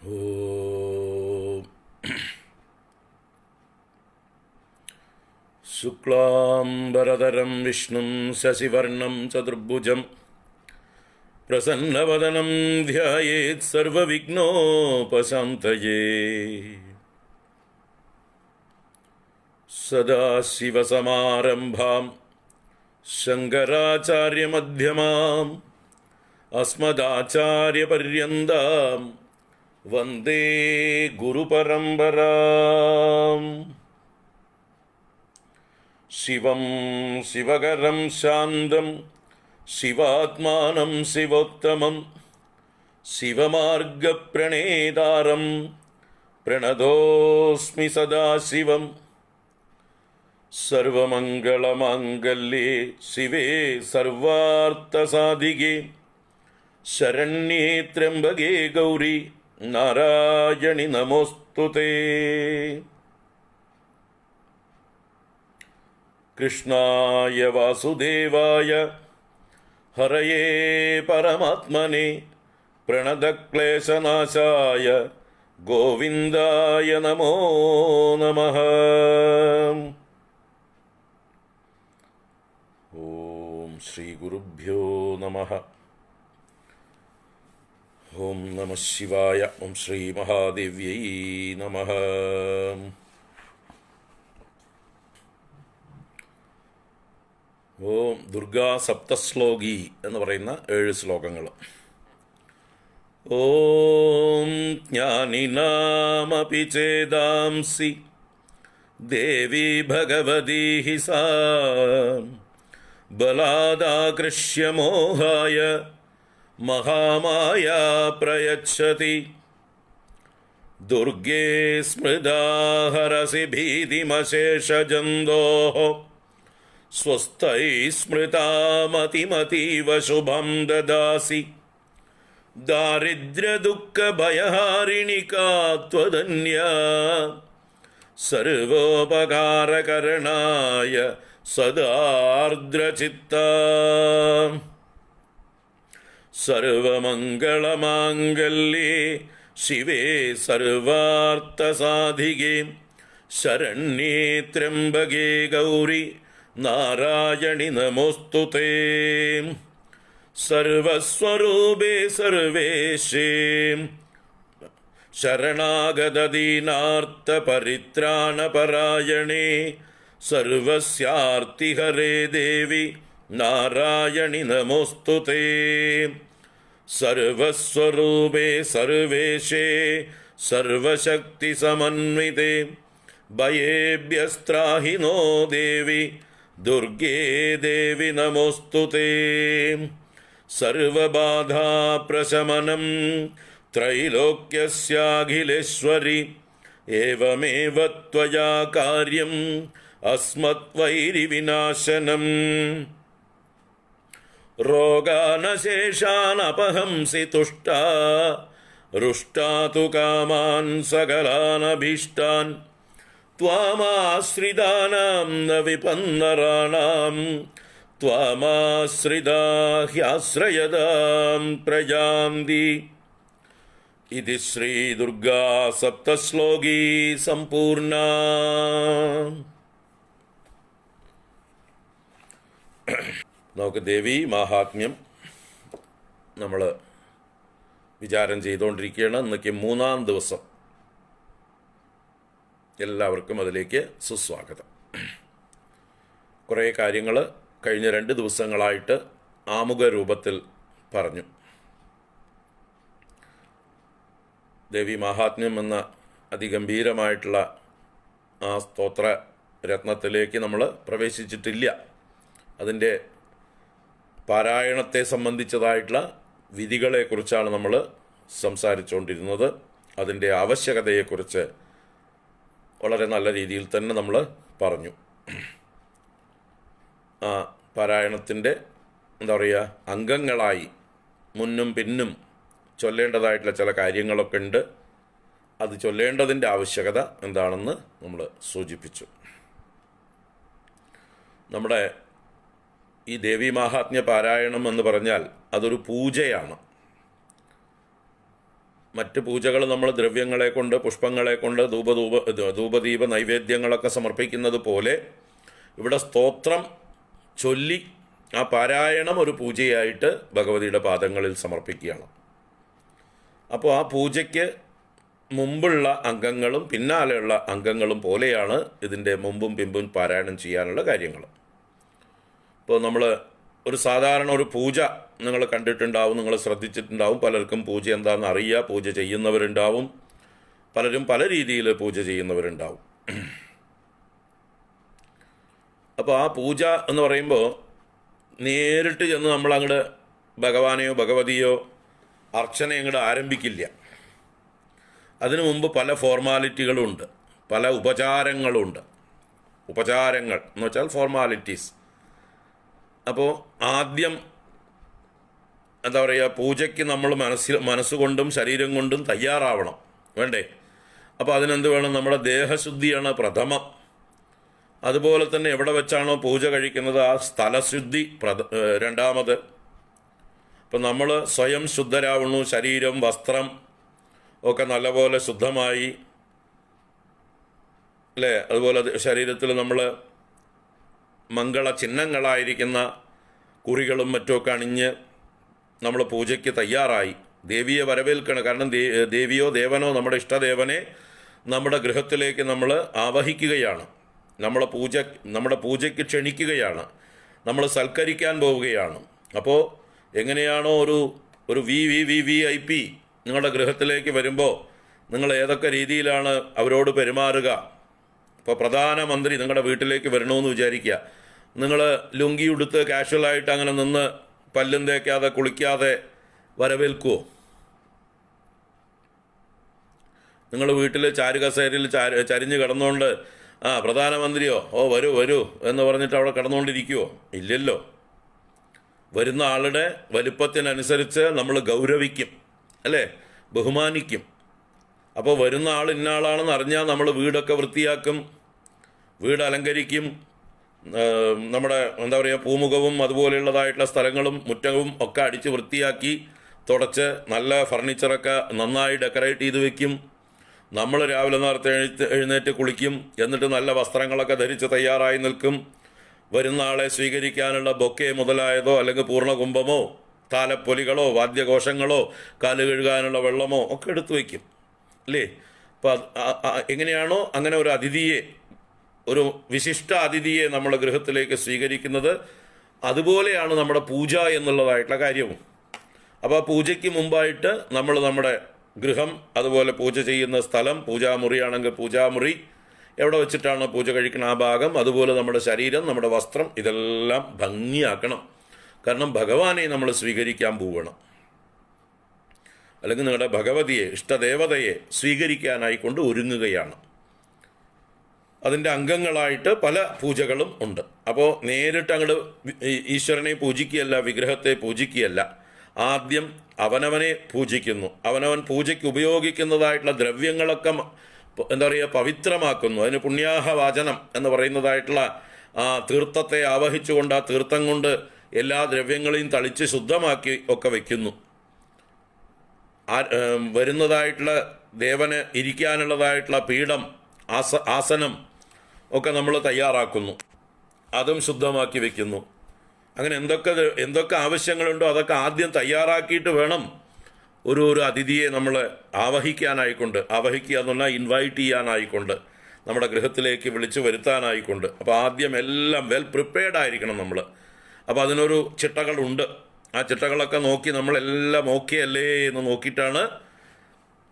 ഓം ശുക്ലാംബരധരം വിഷ്ണും ശശിവർണം ചതുർഭുജം പ്രസന്നവദനം ധ്യായേത് സർവവിഘ്നോപശാന്തയേ. സദാശിവസമാരംഭാം ശങ്കരാചാര്യമധ്യമാം അസ്മദാചാര്യപര്യന്താം വന്ദേ ഗുരുപരമ്പരാം. ശിവം ശിവകരം ശാന്തം ശിവാത്മാനം ശിവോത്തമം ശിവമാർഗപ്രണേതാരം പ്രണതോസ്മി സദാശിവം. സർവമംഗളമാംഗല്യേ ശിവേ സർവാർത്ഥസാധികേ ശരണ്യേ ത്രയംബകേ ഗൗരി നാരായണി നമോസ്തുതേ. കൃഷ്ണായ വാസുദേവായ ഹരയേ പരമാത്മനെ പ്രണതക്ലേശനാശായ ഗോവിന്ദായ നമോ നമഃ. ഓം ശ്രീ ഗുരുഭ്യോ നമഃ. ഓം നമഃ ശിവായ. ഓം ശ്രീ മഹാദേവ്യൈ നമഃ. ഓം ദുർഗാ സപ്തശ്ലോകി എന്ന് പറയുന്ന 7 ശ്ലോകങ്ങൾ. ഓം ജ്ഞാനിനാമപി ചേദാംസി ദേവി ഭഗവതി ഹി സാ ബലാദാകൃഷ്യ മോഹായ മഹാമായ പ്രയച്ഛതി. ദുർഗേ സ്മൃതാ ഹരസി ഭീതിമശേഷജന്തോഃ സ്വസ്ഥൈ സ്മൃതാമതിമതീവ ശുഭം ദദാസി. ദാരിദ്ര്യദുഃഖഭയഹാരിണികാ ത്വദന്യാ സർവോപകാരകരണായ സദാർദ്രചിത്താ. സർവമംഗളമാംഗല്യേ ശിവേ സർവാർത്ഥസാധികേ ശരണ്യേ ത്രയംബകേ ഗൗരി നാരായണി നമോസ്തുതേ. സർവസ്വരൂപേ സർവേശേ ശരണാഗതദീനാർത്തപരിത്രാണപരായണേ സർവസ്യാർത്തിഹരേ ദേവി നാരായണി നമോസ്തുതേ. സർവസ്വരൂപേ സർവേശേ സർവശക്തിസമന്വിതേ ഭയേഭ്യസ്ത്രാഹി നോ ദേവി ദുർഗേ ദേവി നമോസ്തുതേ. സർവബാധാപ്രശമനം ത്രൈലോക്യസ്യാഖിലേശ്വരി ഏവമേവ ത്വയാ കാര്യം അസ്മദ്വൈരിവിനാശനം. രോഗാനശേഷാനപഹംസി തുഷ്ടാ രുഷ്ടാ തു കാമാൻ സകലാനഭീഷ്ടാൻ ത്വാമാശ്രിതാനാം ന വിപന്നരാണാം ത്വാമാശ്രിതാ ഹ്യാശ്രയതാം പ്രയാന്തി. ഇതി ശ്രീ ദുർഗാ സപ്തശ്ലോകീ സമ്പൂർണ. നമുക്ക് ദേവീ മാഹാത്മ്യം നമ്മൾ വിചാരം ചെയ്തുകൊണ്ടിരിക്കുകയാണ്. ഇന്നേക്ക് 3-ാം ദിവസം. എല്ലാവർക്കും അതിലേക്ക് സുസ്വാഗതം. കുറേ കാര്യങ്ങൾ കഴിഞ്ഞ 2 ദിവസങ്ങളായിട്ട് ആമുഖ രൂപത്തിൽ പറഞ്ഞു. ദേവി മാഹാത്മ്യം എന്ന അതിഗംഭീരമായിട്ടുള്ള ആ സ്തോത്ര രത്നത്തിലേക്ക് നമ്മൾ പ്രവേശിച്ചിട്ടില്ല. അതിൻ്റെ പാരായണത്തെ സംബന്ധിച്ചതായിട്ടുള്ള വിധികളെക്കുറിച്ചാണ് നമ്മൾ സംസാരിച്ചുകൊണ്ടിരുന്നത്. അതിൻ്റെ ആവശ്യകതയെക്കുറിച്ച് വളരെ നല്ല രീതിയിൽ തന്നെ നമ്മൾ പറഞ്ഞു. ആ പാരായണത്തിൻ്റെ അംഗങ്ങളായി മുന്നും പിന്നും ചൊല്ലേണ്ടതായിട്ടുള്ള ചില കാര്യങ്ങളൊക്കെ ഉണ്ട്. അത് ചൊല്ലേണ്ടതിൻ്റെ ആവശ്യകത എന്താണെന്ന് നമ്മൾ സൂചിപ്പിച്ചു. നമ്മുടെ ഈ ദേവീ മാഹാത്മ്യ പാരായണം എന്ന് പറഞ്ഞാൽ അതൊരു പൂജയാണ്. മറ്റ് പൂജകൾ നമ്മൾ ദ്രവ്യങ്ങളെ കൊണ്ട്, പുഷ്പങ്ങളെ കൊണ്ട് ധൂപദീപ നൈവേദ്യങ്ങളൊക്കെ സമർപ്പിക്കുന്നത് പോലെ ഇവിടെ സ്തോത്രം ചൊല്ലി ആ പാരായണം ഒരു പൂജയായിട്ട് ഭഗവതിയുടെ പാദങ്ങളിൽ സമർപ്പിക്കുകയാണ്. അപ്പോൾ ആ പൂജയ്ക്ക് മുമ്പുള്ള അംഗങ്ങളും പിന്നാലെയുള്ള അംഗങ്ങളും പോലെയാണ് ഇതിൻ്റെ മുമ്പും പിമ്പും പാരായണം ചെയ്യാനുള്ള കാര്യങ്ങൾ. ഇപ്പോൾ നമ്മൾ ഒരു സാധാരണ ഒരു പൂജ നിങ്ങൾ കണ്ടിട്ടുണ്ടാവും, നിങ്ങൾ ശ്രദ്ധിച്ചിട്ടുണ്ടാവും. പലർക്കും പൂജ എന്താണെന്ന് അറിയുക, പൂജ ചെയ്യുന്നവരുണ്ടാവും, പലരും പല രീതിയിൽ പൂജ ചെയ്യുന്നവരുണ്ടാവും. അപ്പോൾ ആ പൂജ എന്ന് പറയുമ്പോൾ നേരിട്ട് ചെന്ന് നമ്മൾ അങ്ങോട്ട് ഭഗവാനെയോ ഭഗവതിയോ അർച്ചന അങ്ങോട്ട് ആരംഭിക്കില്ല. അതിനു മുമ്പ് പല ഫോർമാലിറ്റികളുണ്ട്, പല ഉപചാരങ്ങളുണ്ട്. ഉപചാരങ്ങൾ എന്ന് വെച്ചാൽ ഫോർമാലിറ്റീസ്. അപ്പോൾ ആദ്യം എന്താ പറയുക, പൂജയ്ക്ക് നമ്മൾ മനസ്സുകൊണ്ടും ശരീരം കൊണ്ടും തയ്യാറാവണം, വേണ്ടേ? അപ്പോൾ അതിനെന്ത് വേണം? നമ്മുടെ ദേഹശുദ്ധിയാണ് പ്രഥമം. അതുപോലെ തന്നെ എവിടെ വെച്ചാണോ പൂജ കഴിക്കുന്നത് ആ സ്ഥലശുദ്ധി രണ്ടാമത്. അപ്പം നമ്മൾ സ്വയം ശുദ്ധരാവണു, ശരീരം വസ്ത്രം ഒക്കെ നല്ലപോലെ ശുദ്ധമായി, അല്ലേ? അതുപോലെ ശരീരത്തിൽ നമ്മൾ മംഗള ചിഹ്നങ്ങളായിരിക്കുന്ന കുറികളും മറ്റുമൊക്കെ അണിഞ്ഞ് നമ്മൾ പൂജയ്ക്ക് തയ്യാറായി ദേവിയെ വരവേൽക്കണം. കാരണം ദേവിയോ ദേവനോ നമ്മുടെ ഇഷ്ടദേവനെ നമ്മുടെ ഗൃഹത്തിലേക്ക് നമ്മൾ ആവഹിക്കുകയാണ്, നമ്മുടെ പൂജയ്ക്ക് ക്ഷണിക്കുകയാണ്, നമ്മൾ സൽക്കരിക്കാൻ പോവുകയാണ്. അപ്പോൾ എങ്ങനെയാണോ ഒരു VIP നിങ്ങളുടെ ഗൃഹത്തിലേക്ക് വരുമ്പോൾ നിങ്ങൾ ഏതൊക്കെ രീതിയിലാണ് അവരോട് പെരുമാറുക? ഇപ്പോൾ പ്രധാനമന്ത്രി നിങ്ങളുടെ വീട്ടിലേക്ക് വരണമെന്ന് വിചാരിക്കുക. നിങ്ങൾ ലുങ്കി ഉടുത്ത് കാഷ്വലായിട്ട് അങ്ങനെ നിന്ന് പല്ലും തേക്കാതെ കുളിക്കാതെ വരവേൽക്കുമോ? നിങ്ങൾ വീട്ടിൽ ചാരുകസേരയിൽ ചരിഞ്ഞ് കിടന്നുകൊണ്ട് പ്രധാനമന്ത്രിയോ വരൂ വരൂ എന്ന് പറഞ്ഞിട്ട് അവിടെ കിടന്നുകൊണ്ടിരിക്കുമോ? ഇല്ലല്ലോ. വരുന്ന ആളുടെ വലുപ്പത്തിനനുസരിച്ച് നമ്മൾ ഗൗരവിക്കും, അല്ലേ? ബഹുമാനിക്കും. അപ്പോൾ വരുന്ന ആൾ ഇന്ന ആളാണെന്ന് അറിഞ്ഞാൽ നമ്മൾ വീടൊക്കെ വൃത്തിയാക്കും, വീട് അലങ്കരിക്കും. നമ്മുടെ എന്താ പറയുക, പൂമുഖവും അതുപോലെയുള്ളതായിട്ടുള്ള സ്ഥലങ്ങളും മുറ്റവും ഒക്കെ അടിച്ച് വൃത്തിയാക്കി തുടച്ച് നല്ല ഫർണിച്ചറൊക്കെ നന്നായി ഡെക്കറേറ്റ് ചെയ്ത് വെക്കും. നമ്മൾ രാവിലെ നേരത്തെ എഴുന്നേറ്റ് കുളിക്കും, എന്നിട്ട് നല്ല വസ്ത്രങ്ങളൊക്കെ ധരിച്ച് തയ്യാറായി നിൽക്കും. വരുന്ന ആളെ സ്വീകരിക്കാനുള്ള ബൊക്കെ മുതലായതോ അല്ലെങ്കിൽ പൂർണ്ണകുംഭമോ താലപ്പൊലികളോ വാദ്യഘോഷങ്ങളോ കാല് കഴുകാനുള്ള വെള്ളമോ ഒക്കെ എടുത്തു വയ്ക്കും, അല്ലേ? അപ്പം എങ്ങനെയാണോ അങ്ങനെ ഒരു അതിഥിയെ, ഒരു വിശിഷ്ട അതിഥിയെ നമ്മുടെ ഗൃഹത്തിലേക്ക് സ്വീകരിക്കുന്നത്, അതുപോലെയാണ് നമ്മുടെ പൂജ എന്നുള്ളതായിട്ടുള്ള കാര്യവും. അപ്പോൾ ആ പൂജയ്ക്ക് മുമ്പായിട്ട് നമ്മൾ നമ്മുടെ ഗൃഹം, അതുപോലെ പൂജ ചെയ്യുന്ന സ്ഥലം, പൂജാമുറിയാണെങ്കിൽ പൂജാമുറി, എവിടെ വെച്ചിട്ടാണ് പൂജ കഴിക്കുന്ന ആ ഭാഗം, അതുപോലെ നമ്മുടെ ശരീരം, നമ്മുടെ വസ്ത്രം, ഇതെല്ലാം ഭംഗിയാക്കണം. കാരണം ഭഗവാനെ നമ്മൾ സ്വീകരിക്കാൻ പോവണം, അല്ലെങ്കിൽ നിങ്ങളുടെ ഭഗവതിയെ, ഇഷ്ടദേവതയെ സ്വീകരിക്കാനായിക്കൊണ്ട് ഒരുങ്ങുകയാണ്. അതിൻ്റെ അംഗങ്ങളായിട്ട് പല പൂജകളും ഉണ്ട്. അപ്പോൾ നേരിട്ട് അങ്ങോട്ട് ഈശ്വരനെ പൂജിക്കുകയല്ല, വിഗ്രഹത്തെ പൂജിക്കുകയല്ല. ആദ്യം അവനവനെ പൂജിക്കുന്നു. അവനവൻ പൂജയ്ക്ക് ഉപയോഗിക്കുന്നതായിട്ടുള്ള ദ്രവ്യങ്ങളൊക്കെ എന്താ പറയുക, പവിത്രമാക്കുന്നു. അതിന് പുണ്യാഹവാചനം എന്ന് പറയുന്നതായിട്ടുള്ള ആ തീർത്ഥത്തെ ആവഹിച്ചുകൊണ്ട് ആ തീർത്ഥം കൊണ്ട് എല്ലാ ദ്രവ്യങ്ങളെയും തളിച്ച് ശുദ്ധമാക്കി ഒക്കെ വയ്ക്കുന്നു. വരുന്നതായിട്ടുള്ള ദേവന് ഇരിക്കാനുള്ളതായിട്ടുള്ള പീഠം, ആസനം ഒക്കെ നമ്മൾ തയ്യാറാക്കുന്നു, അതും ശുദ്ധമാക്കി വയ്ക്കുന്നു. അങ്ങനെ എന്തൊക്കെ ആവശ്യങ്ങളുണ്ടോ അതൊക്കെ ആദ്യം തയ്യാറാക്കിയിട്ട് വേണം ഒരു അതിഥിയെ നമ്മൾ ആവഹിക്കാനായിക്കൊണ്ട്, ആവഹിക്കുക എന്ന് പറഞ്ഞാൽ ഇൻവൈറ്റ് ചെയ്യാനായിക്കൊണ്ട്, നമ്മുടെ ഗൃഹത്തിലേക്ക് വിളിച്ചു വരുത്താനായിക്കൊണ്ട്. അപ്പോൾ ആദ്യം എല്ലാം വെൽ പ്രിപ്പയർഡ് ആയിരിക്കണം നമ്മൾ. അപ്പോൾ അതിനൊരു ചിട്ടകളുണ്ട്. ആ ചിട്ടകളൊക്കെ നോക്കി നമ്മളെല്ലാം ഓക്കെ അല്ലേ എന്ന് നോക്കിയിട്ടാണ്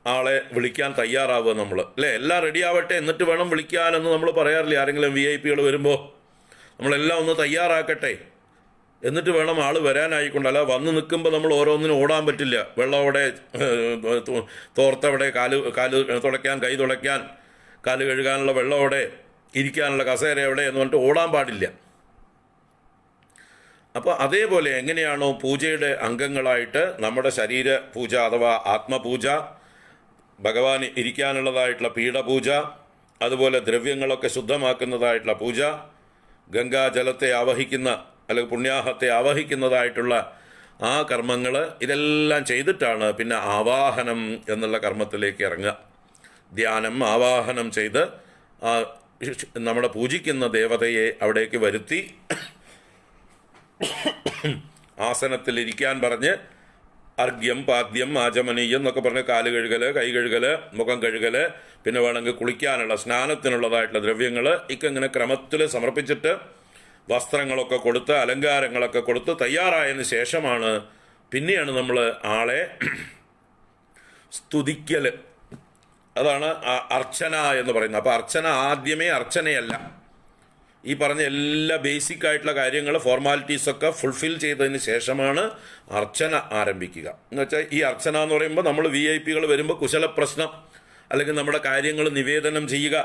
ആളെ വിളിക്കാൻ തയ്യാറാവുക നമ്മൾ, അല്ലേ? എല്ലാം റെഡി ആവട്ടെ എന്നിട്ട് വേണം വിളിക്കാനെന്ന് നമ്മൾ പറയാറില്ലേ? ആരെങ്കിലും VIP വരുമ്പോൾ നമ്മളെല്ലാം ഒന്ന് തയ്യാറാക്കട്ടെ എന്നിട്ട് വേണം ആൾ വരാനായിക്കൊണ്ട്. അല്ല വന്ന് നിൽക്കുമ്പോൾ നമ്മൾ ഓരോന്നിനും ഓടാൻ പറ്റില്ല. വെള്ളം അവിടെ, തോർത്തവിടെ, കാല് തുടയ്ക്കാൻ, കൈ തുടയ്ക്കാൻ, കാല് കഴുകാനുള്ള വെള്ളം അവിടെ, ഇരിക്കാനുള്ള കസേര എവിടെ എന്ന് പറഞ്ഞിട്ട് ഓടാൻ പാടില്ല. അപ്പോൾ അതേപോലെ എങ്ങനെയാണോ പൂജയുടെ അംഗങ്ങളായിട്ട് നമ്മുടെ ശരീര പൂജ അഥവാ ആത്മപൂജ, ഭഗവാൻ ഇരിക്കാനുള്ളതായിട്ടുള്ള പീഠപൂജ, അതുപോലെ ദ്രവ്യങ്ങളൊക്കെ ശുദ്ധമാക്കുന്നതായിട്ടുള്ള പൂജ, ഗംഗാജലത്തെ ആവഹിക്കുന്ന അല്ലെങ്കിൽ പുണ്യാഹത്തെ ആവഹിക്കുന്നതായിട്ടുള്ള ആ കർമ്മങ്ങൾ ഇതെല്ലാം ചെയ്തിട്ടാണ് പിന്നെ ആവാഹനം എന്നുള്ള കർമ്മത്തിലേക്ക് ഇറങ്ങുക. ധ്യാനം, ആവാഹനം ചെയ്ത് നമ്മുടെ പൂജിക്കുന്ന ദേവതയെ അവിടേക്ക് വരുത്തി ആസനത്തിലിരിക്കാൻ പറഞ്ഞ് അർഘ്യം, പാദ്യം, ആചമനീയം എന്നൊക്കെ പറഞ്ഞ് കാല് കഴുകൽ, കൈ കഴുകൽ, മുഖം കഴുകൽ, പിന്നെ വേണമെങ്കിൽ കുളിക്കാനുള്ള സ്നാനത്തിനുള്ളതായിട്ടുള്ള ദ്രവ്യങ്ങൾ ഇങ്ങനെ ക്രമത്തിൽ സമർപ്പിച്ചിട്ട് വസ്ത്രങ്ങളൊക്കെ കൊടുത്ത് അലങ്കാരങ്ങളൊക്കെ കൊടുത്ത് തയ്യാറായതിന് ശേഷമാണ് പിന്നെയാണ് നമ്മൾ ആളെ സ്തുതിക്കൽ. അതാണ് അർച്ചന എന്ന് പറയുന്നത്. അപ്പോൾ അർച്ചന ആദ്യമേ അർച്ചനയല്ല. ഈ പറഞ്ഞ എല്ലാ ബേസിക് ആയിട്ടുള്ള കാര്യങ്ങൾ, ഫോർമാലിറ്റീസൊക്കെ ഫുൾഫിൽ ചെയ്തതിന് ശേഷമാണ് അർച്ചന ആരംഭിക്കുക. എന്ന് വെച്ചാൽ ഈ അർച്ചന എന്ന് പറയുമ്പോൾ നമ്മൾ VIP വരുമ്പോൾ കുശലപ്രശ്നം അല്ലെങ്കിൽ നമ്മുടെ കാര്യങ്ങൾ നിവേദനം ചെയ്യുക,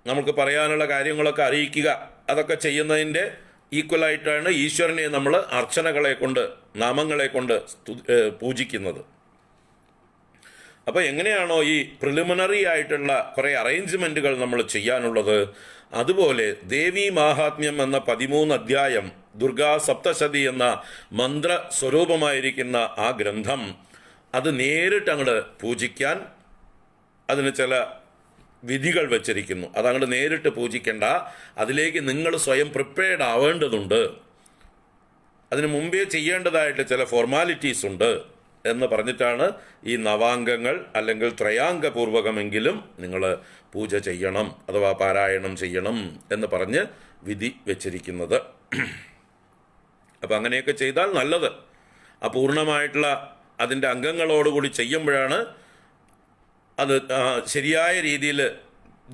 നമുക്ക് പറയാനുള്ള കാര്യങ്ങളൊക്കെ അറിയിക്കുക, അതൊക്കെ ചെയ്യുന്നതിൻ്റെ ഈക്വലായിട്ടാണ് ഈശ്വരനെ നമ്മൾ അർച്ചനകളെ കൊണ്ട്, നാമങ്ങളെ കൊണ്ട് പൂജിക്കുന്നത്. അപ്പോൾ എങ്ങനെയാണോ ഈ പ്രിലിമിനറി ആയിട്ടുള്ള കുറേ അറേഞ്ച്മെൻറ്റുകൾ നമ്മൾ ചെയ്യാനുള്ളത്, അതുപോലെ ദേവീ മാഹാത്മ്യം എന്ന 13 അധ്യായം, ദുർഗാ സപ്തശതി എന്ന മന്ത്ര സ്വരൂപമായിരിക്കുന്ന ആ ഗ്രന്ഥം, അത് നേരിട്ട് അങ്ങോട്ട് പൂജിക്കാൻ അതിന് ചില വിധികൾ വച്ചിരിക്കുന്നു. അതങ്ങോട്ട് നേരിട്ട് പൂജിക്കേണ്ട, അതിലേക്ക് നിങ്ങൾ സ്വയം പ്രിപ്പയർഡ് ആവേണ്ടതുണ്ട്. അതിന് മുമ്പേ ചെയ്യേണ്ടതായിട്ട് ചില ഫോർമാലിറ്റീസ് ഉണ്ട് എന്ന് പറഞ്ഞിട്ടാണ് ഈ നവാംഗങ്ങൾ അല്ലെങ്കിൽ ത്രയാംഗപൂർവകമെങ്കിലും നിങ്ങൾ പൂജ ചെയ്യണം അഥവാ പാരായണം ചെയ്യണം എന്ന് പറഞ്ഞ് വിധി വച്ചിരിക്കുന്നത്. അപ്പം അങ്ങനെയൊക്കെ ചെയ്താൽ നല്ലത്. അപൂർണമായിട്ടുള്ള അതിൻ്റെ അംഗങ്ങളോടുകൂടി ചെയ്യുമ്പോഴാണ് അത് ശരിയായ രീതിയിൽ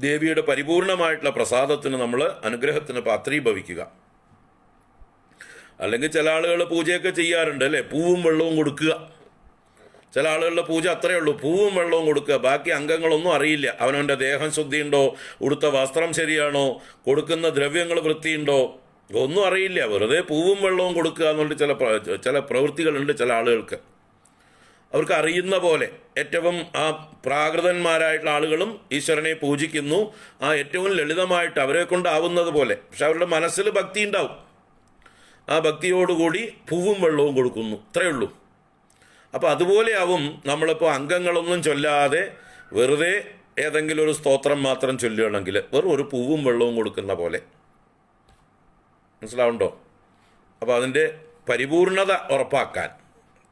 ദേവിയുടെ പരിപൂർണമായിട്ടുള്ള പ്രസാദത്തിന് നമ്മൾ അനുഗ്രഹത്തിന് പാത്രീഭവിക്കുക. അല്ലെങ്കിൽ ചില ആളുകൾ പൂജയൊക്കെ ചെയ്യാറുണ്ട് അല്ലേ, പൂവും വെള്ളവും കൊടുക്കുക. ചില ആളുകളുടെ പൂജ അത്രയേ ഉള്ളൂ, പൂവും വെള്ളവും കൊടുക്കുക, ബാക്കി അംഗങ്ങളൊന്നും അറിയില്ല. അവനവൻ്റെ ദേഹം ശുദ്ധിയുണ്ടോ, ഉടുത്ത വസ്ത്രം ശരിയാണോ, കൊടുക്കുന്ന ദ്രവ്യങ്ങൾ വൃത്തിയുണ്ടോ, ഒന്നും അറിയില്ല. വെറുതെ പൂവും വെള്ളവും കൊടുക്കുക എന്നുള്ള ചില പ്രവൃത്തികളുണ്ട് ചില ആളുകൾക്ക്. അവർക്ക് അറിയുന്ന പോലെ ഏറ്റവും ആ പ്രാകൃതന്മാരായിട്ടുള്ള ആളുകളും ഈശ്വരനെ പൂജിക്കുന്നു, ആ ഏറ്റവും ലളിതമായിട്ട് അവരെ കൊണ്ടാവുന്നത് പോലെ. പക്ഷെ അവരുടെ മനസ്സിൽ ഭക്തി ഉണ്ടാവും. ആ ഭക്തിയോടുകൂടി പൂവും വെള്ളവും കൊടുക്കുന്നു, ഇത്രയേ ഉള്ളൂ. അപ്പോൾ അതുപോലെയാവും നമ്മളിപ്പോൾ അംഗങ്ങളൊന്നും ചൊല്ലാതെ വെറുതെ ഏതെങ്കിലും ഒരു സ്തോത്രം മാത്രം ചൊല്ലുകയാണെങ്കിൽ വെറും ഒരു പൂവും വെള്ളവും കൊടുക്കുന്ന പോലെ. മനസ്സിലാവുണ്ടോ? അപ്പോൾ അതിൻ്റെ പരിപൂർണത ഉറപ്പാക്കാൻ,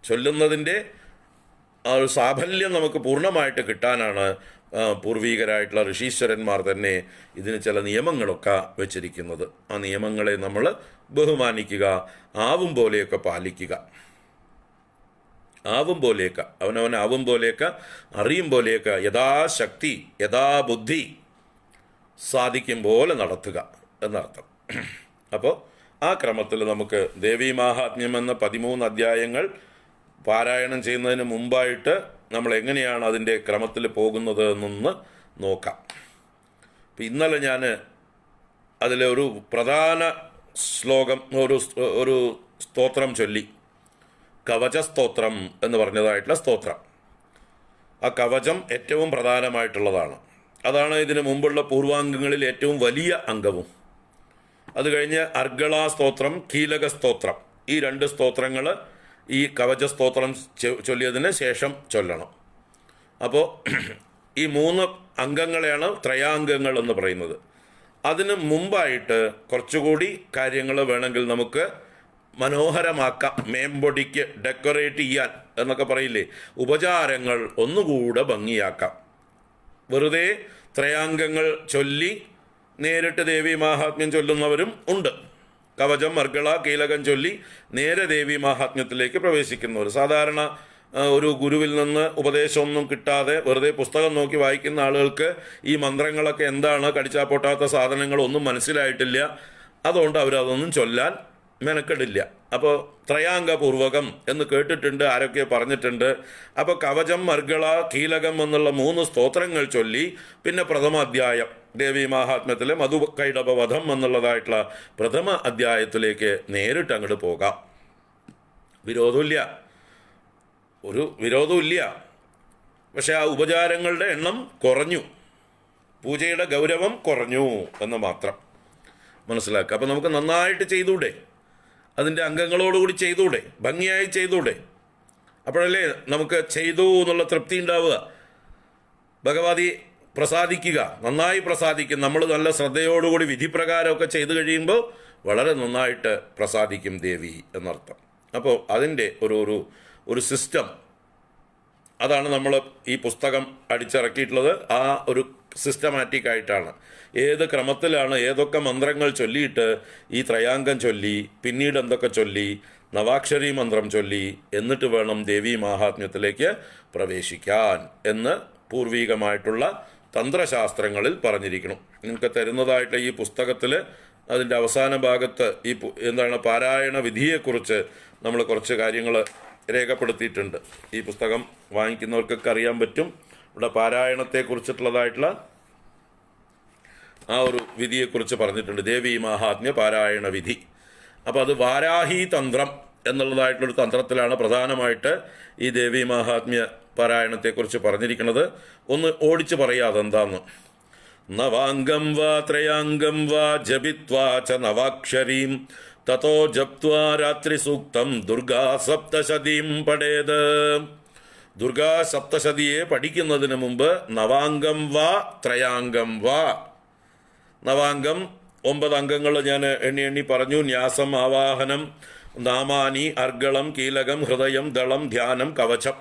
ചൊല്ലുന്നതിൻ്റെ ആ ഒരു സാഫല്യം നമുക്ക് പൂർണ്ണമായിട്ട് കിട്ടാനാണ് പൂർവീകരായിട്ടുള്ള ഋഷീശ്വരന്മാർ തന്നെ ഇതിന് ചില നിയമങ്ങളൊക്കെ വെച്ചിരിക്കുന്നത്. ആ നിയമങ്ങളെ നമ്മൾ ബഹുമാനിക്കുക, ആവും പോലെയൊക്കെ പാലിക്കുക. ആവും പോലെയൊക്കെ, അവനവൻ ആവും പോലെയൊക്കെ, അറിയും പോലെയൊക്കെ, യഥാശക്തി യഥാബുദ്ധി സാധിക്കും പോലെ നടത്തുക എന്നർത്ഥം. അപ്പോൾ ആ ക്രമത്തിൽ നമുക്ക് ദേവീ മാഹാത്മ്യം എന്ന 13 അധ്യായങ്ങൾ പാരായണം ചെയ്യുന്നതിന് മുമ്പായിട്ട് നമ്മൾ എങ്ങനെയാണ് അതിൻ്റെ ക്രമത്തിൽ പോകുന്നത് എന്നൊന്ന് നോക്കാം. അപ്പം ഇന്നലെ ഞാൻ അതിലെ ഒരു പ്രധാന ശ്ലോകം, ഒരു സ്തോത്രം ചൊല്ലി, കവചസ്തോത്രം എന്ന് പറഞ്ഞതായിട്ടുള്ള സ്തോത്രം. ആ കവചം ഏറ്റവും പ്രധാനമായിട്ടുള്ളതാണ്. അതാണ് ഇതിന് മുമ്പുള്ള പൂർവാംഗങ്ങളിൽ ഏറ്റവും വലിയ അംഗവും. അത് കഴിഞ്ഞ് അർഗളാ സ്തോത്രം, കീലക സ്തോത്രം, ഈ 2 സ്തോത്രങ്ങൾ ഈ കവചസ്തോത്രം ചൊല്ലിയതിന് ശേഷം ചൊല്ലണം. അപ്പോൾ ഈ 3 അംഗങ്ങളെയാണ് ത്രയാംഗങ്ങൾ എന്ന് പറയുന്നത്. അതിന് മുമ്പായിട്ട് കുറച്ചുകൂടി കാര്യങ്ങൾ വേണമെങ്കിൽ നമുക്ക് മനോഹരമാക്കാം, മേമ്പൊടിക്ക് ഡെക്കറേറ്റ് ചെയ്യാൻ എന്നൊക്കെ പറയില്ലേ, ഉപചാരങ്ങൾ ഒന്നുകൂടെ ഭംഗിയാക്കാം. വെറുതെ ത്രയാംഗങ്ങൾ ചൊല്ലി നേരിട്ട് ദേവീ മാഹാത്മ്യം ചൊല്ലുന്നവരും ഉണ്ട്. കവചം, അർഗള, കീലകം ചൊല്ലി നേരെ ദേവീ മാഹാത്മ്യത്തിലേക്ക് പ്രവേശിക്കുന്നവർ. സാധാരണ ഒരു ഗുരുവിൽ നിന്ന് ഉപദേശമൊന്നും കിട്ടാതെ വെറുതെ പുസ്തകം നോക്കി വായിക്കുന്ന ആളുകൾക്ക് ഈ മന്ത്രങ്ങളൊക്കെ എന്താണ്, കടിച്ചാൽ പൊട്ടാത്ത സാധനങ്ങളൊന്നും മനസ്സിലായിട്ടില്ല. അതുകൊണ്ട് അവരതൊന്നും ചൊല്ലാൻ മെനക്കെടില്ല. അപ്പോൾ ത്രയാംഗപൂർവകം എന്ന് കേട്ടിട്ടുണ്ട്, ആരൊക്കെ പറഞ്ഞിട്ടുണ്ട്. അപ്പോൾ കവചം, അർഗള, കീലകം എന്നുള്ള 3 സ്തോത്രങ്ങൾ ചൊല്ലി പിന്നെ പ്രഥമ അധ്യായം ദേവീ മാഹാത്മ്യത്തിലെ മധുകൈടഭവധം എന്നുള്ളതായിട്ടുള്ള പ്രഥമ അധ്യായത്തിലേക്ക് നേരിട്ട് അങ്ങോട്ട് പോകാം. വിരോധമില്ല, ഒരു വിരോധമില്ല. പക്ഷെ ആ ഉപചാരങ്ങളുടെ എണ്ണം കുറഞ്ഞു, പൂജയുടെ ഗൗരവം കുറഞ്ഞു എന്ന് മാത്രം മനസ്സിലാക്കുക. അപ്പം നമുക്ക് നന്നായിട്ട് ചെയ്തൂടെ? അതിൻ്റെ അംഗങ്ങളോടുകൂടി ചെയ്തൂടെ, ഭംഗിയായി ചെയ്തൂടെ? അപ്പോഴല്ലേ നമുക്ക് ചെയ്തു എന്നുള്ള തൃപ്തി ഉണ്ടാവുക. ഭഗവതി പ്രസാദിക്കുക, നന്നായി പ്രസാദിക്കും. നമ്മൾ നല്ല ശ്രദ്ധയോടുകൂടി വിധിപ്രകാരമൊക്കെ ചെയ്തു കഴിയുമ്പോൾ വളരെ നന്നായിട്ട് പ്രസാദിക്കും ദേവി എന്നർത്ഥം. അപ്പോൾ അതിൻ്റെ ഒരു സിസ്റ്റം, അതാണ് നമ്മൾ ഈ പുസ്തകം അടിച്ചിറക്കിയിട്ടുള്ളത്. ആ ഒരു സിസ്റ്റമാറ്റിക് ആയിട്ടാണ്, ഏത് ക്രമത്തിലാണ് ഏതൊക്കെ മന്ത്രങ്ങൾ ചൊല്ലിയിട്ട് ഈ ത്രയാംഗം ചൊല്ലി, പിന്നീട് എന്തൊക്കെ ചൊല്ലി, നവാക്ഷരി മന്ത്രം ചൊല്ലി, എന്നിട്ട് വേണം ദേവീ മാഹാത്മ്യത്തിലേക്ക് പ്രവേശിക്കാൻ എന്ന് പൂർവീകമായിട്ടുള്ള തന്ത്രശാസ്ത്രങ്ങളിൽ പറഞ്ഞിരിക്കണം. നിങ്ങൾക്ക് തരുന്നതായിട്ട് ഈ പുസ്തകത്തിൽ അതിൻ്റെ അവസാന ഭാഗത്ത് ഈ പാരായണ വിധിയെക്കുറിച്ച് നമ്മൾ കുറച്ച് കാര്യങ്ങൾ രേഖപ്പെടുത്തിയിട്ടുണ്ട്. ഈ പുസ്തകം വാങ്ങിക്കുന്നവർക്കൊക്കെ അറിയാൻ പറ്റും. ഇവിടെ പാരായണത്തെക്കുറിച്ചിട്ടുള്ളതായിട്ടുള്ള ആ ഒരു വിധിയെക്കുറിച്ച് പറഞ്ഞിട്ടുണ്ട്, ദേവീ മാഹാത്മ്യ പാരായണ വിധി. അപ്പോൾ അത് വാരാഹി തന്ത്രം എന്നുള്ളതായിട്ടുള്ളൊരു തന്ത്രത്തിലാണ് പ്രധാനമായിട്ട് ഈ ദേവീ മാഹാത്മ്യ പാരായണത്തെക്കുറിച്ച് പറഞ്ഞിരിക്കുന്നത്. ഒന്ന് ഓടിച്ച് പറയാതെ എന്താന്ന്. നവാംഗം വാ ത്രയാംഗം വാ ജപിത്വാ ച നവാക്ഷരീം തതോ ജപ്ത്വാ രാത്രി സൂക്തം ദുർഗാ സപ്തശതീം പഠേത്. ദുർഗാ സപ്തശതിയെ പഠിക്കുന്നതിന് മുമ്പ് നവാംഗം വാ ത്രയാംഗം വാ. നവാംഗം 9 അംഗങ്ങൾ ഞാൻ എണ്ണി പറഞ്ഞു. ന്യാസം, ആവാഹനം, നാമാനി, അർഗളം, കീലകം, ഹൃദയം, ദളം, ധ്യാനം, കവചം.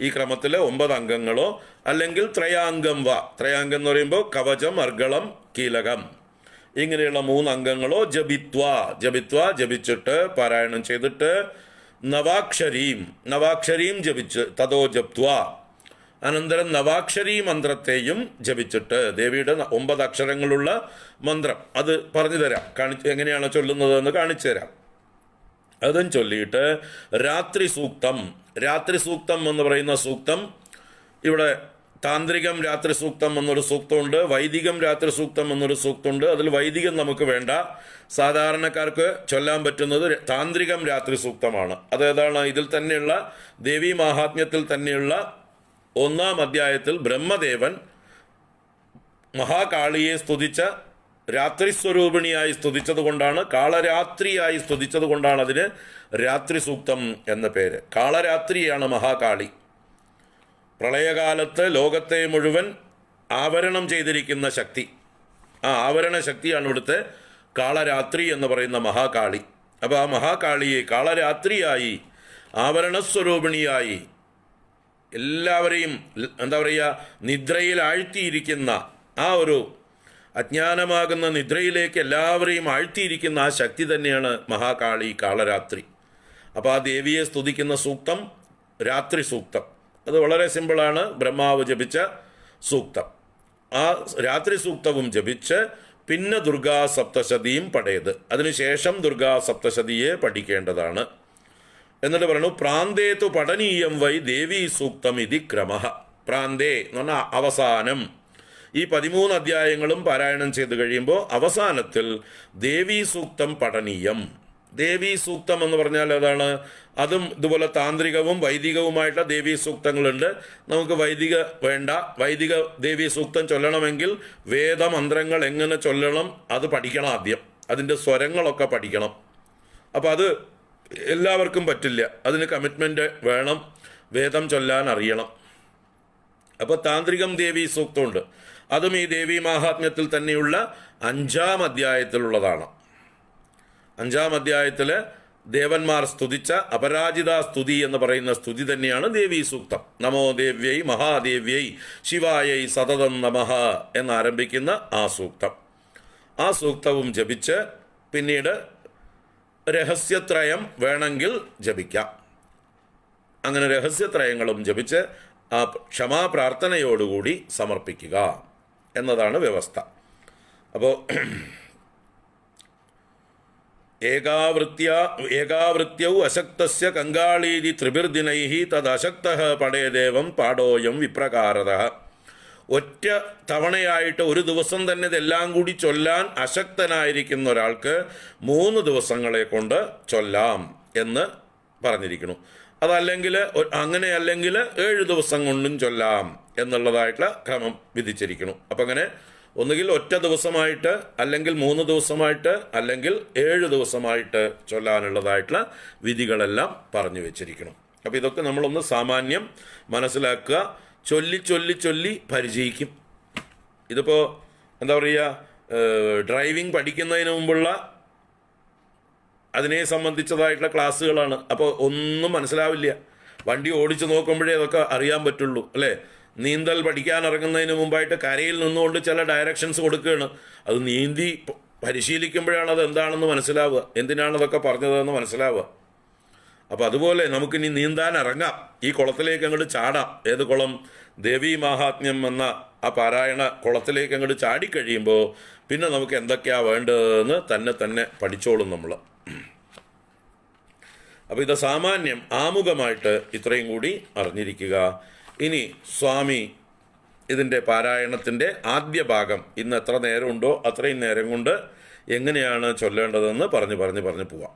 ഈ ക്രമത്തിൽ 9 അംഗങ്ങളോ അല്ലെങ്കിൽ ത്രയാംഗം വാ. ത്രയാംഗം എന്ന് പറയുമ്പോൾ കവചം, അർഗളം, കീലകം, ഇങ്ങനെയുള്ള 3 അംഗങ്ങളോ ജപിച്ചിട്ട് പാരായണം ചെയ്തിട്ട് നവാക്ഷരീം ജപിച്ച് തതോ ജപ്ത്വാ, അനന്തരം നവാക്ഷരി മന്ത്രത്തെയും ജപിച്ചിട്ട്, ദേവിയുടെ 9 അക്ഷരങ്ങളുള്ള മന്ത്രം അത് പറഞ്ഞു തരാം, എങ്ങനെയാണ് ചൊല്ലുന്നതെന്ന് കാണിച്ചു തരാം. അതും ചൊല്ലിയിട്ട് രാത്രി സൂക്തം എന്ന് പറയുന്ന സൂക്തം, ഇവിടെ താന്ത്രികം രാത്രി സൂക്തം എന്നൊരു സൂക്തമുണ്ട്, വൈദികം രാത്രി സൂക്തം എന്നൊരു സൂക്തമുണ്ട്. അതിൽ വൈദികം നമുക്ക് വേണ്ട, സാധാരണക്കാർക്ക് ചൊല്ലാൻ പറ്റുന്നത് താന്ത്രികം രാത്രി സൂക്തമാണ്. അതേതാണ്? ഇതിൽ തന്നെയുള്ള ദേവീ മാഹാത്മ്യത്തിൽ തന്നെയുള്ള 1-ാം അധ്യായത്തിൽ ബ്രഹ്മദേവൻ മഹാകാളിയെ സ്തുതിച്ച രാത്രി സ്വരൂപിണിയായി സ്തുതിച്ചത് കൊണ്ടാണ്, കാളരാത്രിയായി സ്തുതിച്ചത് കൊണ്ടാണ് അതിന് രാത്രി സൂക്തം എന്ന പേര്. കാളരാത്രിയാണ് മഹാകാളി. പ്രളയകാലത്ത് ലോകത്തെ മുഴുവൻ ആവരണം ചെയ്തിരിക്കുന്ന ശക്തി, ആ ആവരണ ശക്തിയാണ് ഇവിടുത്തെ കാളരാത്രി എന്ന് പറയുന്ന മഹാകാളി. അപ്പോൾ ആ മഹാകാളിയെ കാളരാത്രിയായി, ആവരണസ്വരൂപിണിയായി, എല്ലാവരെയും നിദ്രയിൽ ആഴ്ത്തിയിരിക്കുന്ന ആ ഒരു അജ്ഞാനമാകുന്ന നിദ്രയിലേക്ക് എല്ലാവരെയും ആഴ്ത്തിയിരിക്കുന്ന ആ ശക്തി തന്നെയാണ് മഹാകാളി, കാളരാത്രി. അപ്പോൾ ആ ദേവിയെ സ്തുതിക്കുന്ന സൂക്തം രാത്രി സൂക്തം. അത് വളരെ സിമ്പിളാണ്, ബ്രഹ്മാവ് ജപിച്ച സൂക്തം. ആ രാത്രി സൂക്തവും ജപിച്ച് പിന്നെ ദുർഗാ സപ്തശതിയും പഠേത്, അതിനുശേഷം ദുർഗാ സപ്തശതിയെ പഠിക്കേണ്ടതാണ്. എന്നിട്ട് പറഞ്ഞു പ്രാന്തേതു പഠനീയം വൈ ദേവീ സൂക്തം ഇതി ക്രമഃ. പ്രാന്തേ എന്ന് പറഞ്ഞാൽ അവസാനം. ഈ 13 അധ്യായങ്ങളും പാരായണം ചെയ്ത് കഴിയുമ്പോൾ അവസാനത്തിൽ ദേവീ സൂക്തം പഠനീയം. ദേവീ സൂക്തം എന്ന് പറഞ്ഞാൽ അതാണ്, അതും ഇതുപോലെ താന്ത്രികവും വൈദികവുമായിട്ടുള്ള ദേവീ സൂക്തങ്ങളുണ്ട്. നമുക്ക് വൈദിക വേണ്ട. വൈദിക ദേവീ സൂക്തം ചൊല്ലണമെങ്കിൽ വേദമന്ത്രങ്ങൾ എങ്ങനെ ചൊല്ലണം അത് പഠിക്കണം ആദ്യം, അതിൻ്റെ സ്വരങ്ങളൊക്കെ പഠിക്കണം. അപ്പോൾ അത് എല്ലാവർക്കും പറ്റില്ല, അതിന് കമ്മിറ്റ്മെൻറ്റ് വേണം, വേദം ചൊല്ലാൻ അറിയണം. അപ്പോൾ താന്ത്രികം ദേവീ സൂക്തമുണ്ട്, അതും ഈ ദേവീ മാഹാത്മ്യത്തിൽ തന്നെയുള്ള 5-ാം അധ്യായത്തിലുള്ളതാണ്. 5-ാം അധ്യായത്തിൽ ദേവന്മാർ സ്തുതിച്ച അപരാജിതാ സ്തുതി എന്ന് പറയുന്ന സ്തുതി തന്നെയാണ് ദേവീ സൂക്തം. നമോ ദേവ്യൈ മഹാദേവ്യൈ ശിവായൈ സതതം നമഃ എന്നാരംഭിക്കുന്ന ആ സൂക്തം. ആ സൂക്തവും ജപിച്ച് പിന്നീട് രഹസ്യത്രയം വേണമെങ്കിൽ ജപിക്കാം. അങ്ങനെ രഹസ്യത്രയങ്ങളും ജപിച്ച് ആ ക്ഷമാപ്രാർത്ഥനയോടുകൂടി സമർപ്പിക്കുക എന്നതാണ് വ്യവസ്ഥ. അപ്പോൾ ഏകാവൃത്യൗ അശക്തസ്യ കങ്കാളീതി ത്രിഭിർദിനൈഃ തദശക്തഃ പടേദേവം പാടോയം വിപ്രകാരതഃ. ഒറ്റ തവണയായിട്ട് ഒരു ദിവസം തന്നെ ഇതെല്ലാം കൂടി ചൊല്ലാൻ അശക്തനായിരിക്കുന്ന ഒരാൾക്ക് 3 ദിവസങ്ങളെ കൊണ്ട് ചൊല്ലാം എന്ന് പറഞ്ഞിരിക്കുന്നു. അതല്ലെങ്കിൽ അങ്ങനെയല്ലെങ്കിൽ 7 ദിവസം കൊണ്ടും ചൊല്ലാം എന്നുള്ളതായിട്ടുള്ള ക്രമം വിധിച്ചിരിക്കുന്നു. അപ്പം അങ്ങനെ ഒന്നുകിൽ ഒറ്റ ദിവസമായിട്ട്, അല്ലെങ്കിൽ 3 ദിവസമായിട്ട്, അല്ലെങ്കിൽ 7 ദിവസമായിട്ട് ചൊല്ലാനുള്ളതായിട്ടുള്ള വിധികളെല്ലാം പറഞ്ഞു വെച്ചിരിക്കണം. അപ്പോൾ ഇതൊക്കെ നമ്മളൊന്ന് സാമാന്യം മനസ്സിലാക്കുക. ചൊല്ലി ചൊല്ലി ചൊല്ലി പരിചയിക്കും. ഇതിപ്പോൾ എന്താ പറയുക, ഡ്രൈവിംഗ് പഠിക്കുന്നതിന് മുമ്പുള്ള അതിനെ സംബന്ധിച്ചതായിട്ടുള്ള ക്ലാസ്സുകളാണ്. അപ്പോൾ ഒന്നും മനസ്സിലാവില്ല. വണ്ടി ഓടിച്ച് നോക്കുമ്പോഴേ അതൊക്കെ അറിയാൻ പറ്റുള്ളൂ, അല്ലേ? നീന്തൽ പഠിക്കാൻ ഇറങ്ങുന്നതിന് മുമ്പായിട്ട് കരയിൽ നിന്നുകൊണ്ട് ചില ഡയറക്ഷൻസ് കൊടുക്കുകയാണ്. അത് നീന്തി പരിശീലിക്കുമ്പോഴാണ് അത് എന്താണെന്ന് മനസ്സിലാവുക, എന്തിനാണ് അതൊക്കെ പറഞ്ഞതെന്ന് മനസ്സിലാവുക. അപ്പോൾ അതുപോലെ നമുക്കിനി നീന്താൻ ഇറങ്ങാം, ഈ കുളത്തിലേക്ക് അങ്ങോട്ട് ചാടാം. ഏത് കുളം? ദേവീ മാഹാത്മ്യം എന്ന ആ പാരായണ കുളത്തിലേക്ക് അങ്ങോട്ട് ചാടിക്കഴിയുമ്പോൾ പിന്നെ നമുക്ക് എന്തൊക്കെയാണ് വേണ്ടതെന്ന് തന്നെ പഠിച്ചോളും നമ്മൾ. അപ്പോൾ ഇത് സാമാന്യം ആമുഖമായിട്ട് ഇത്രയും കൂടി അറിഞ്ഞിരിക്കുക. ഇനി സ്വാമി ഇതിൻ്റെ പാരായണത്തിൻ്റെ ആദ്യ ഭാഗം ഇന്ന് എത്ര നേരമുണ്ടോ അത്രയും നേരം കൊണ്ട് എങ്ങനെയാണ് ചൊല്ലേണ്ടതെന്ന് പറഞ്ഞു പോവാം.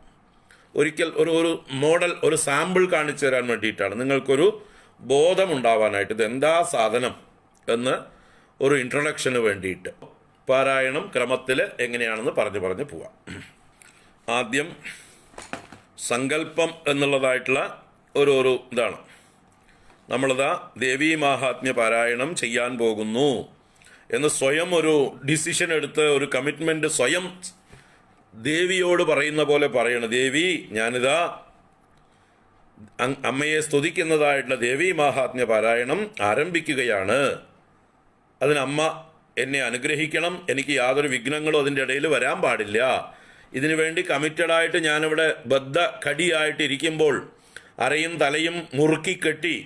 ഒരിക്കൽ ഒരു മോഡൽ, ഒരു സാമ്പിൾ കാണിച്ചു തരാൻ വേണ്ടിയിട്ടാണ്, നിങ്ങൾക്കൊരു ബോധമുണ്ടാവാനായിട്ട് ഇതെന്താ സാധനം എന്ന് ഒരു ഇൻട്രൊഡക്ഷന് വേണ്ടിയിട്ട് പാരായണം ക്രമത്തിൽ എങ്ങനെയാണെന്ന് പറഞ്ഞു പോവാം. ആദ്യം സങ്കല്പം എന്നുള്ളതായിട്ടുള്ള ഒരു ഇതാണ്. നമ്മളിതാ ദേവീ മാഹാത്മ്യ പാരായണം ചെയ്യാൻ പോകുന്നു എന്ന് സ്വയം ഒരു ഡിസിഷൻ എടുത്ത്, ഒരു കമ്മിറ്റ്മെൻറ്റ് സ്വയം ദേവിയോട് പറയുന്ന പോലെ പറയണം. ദേവി, ഞാനിതാ അമ്മയെ സ്തുതിക്കുന്നതായിട്ടുള്ള ദേവീ മാഹാത്മ്യ പാരായണം ആരംഭിക്കുകയാണ്. അതിന് അമ്മ എന്നെ അനുഗ്രഹിക്കണം. എനിക്ക് യാതൊരു വിഘ്നങ്ങളും അതിൻ്റെ ഇടയിൽ വരാൻ പാടില്ല. ഇതിനു വേണ്ടി കമ്മിറ്റഡായിട്ട് ഞാനിവിടെ ബദ്ധ കടിയായിട്ട് ഇരിക്കുമ്പോൾ അരയും തലയും മുറുക്കി കെട്ടി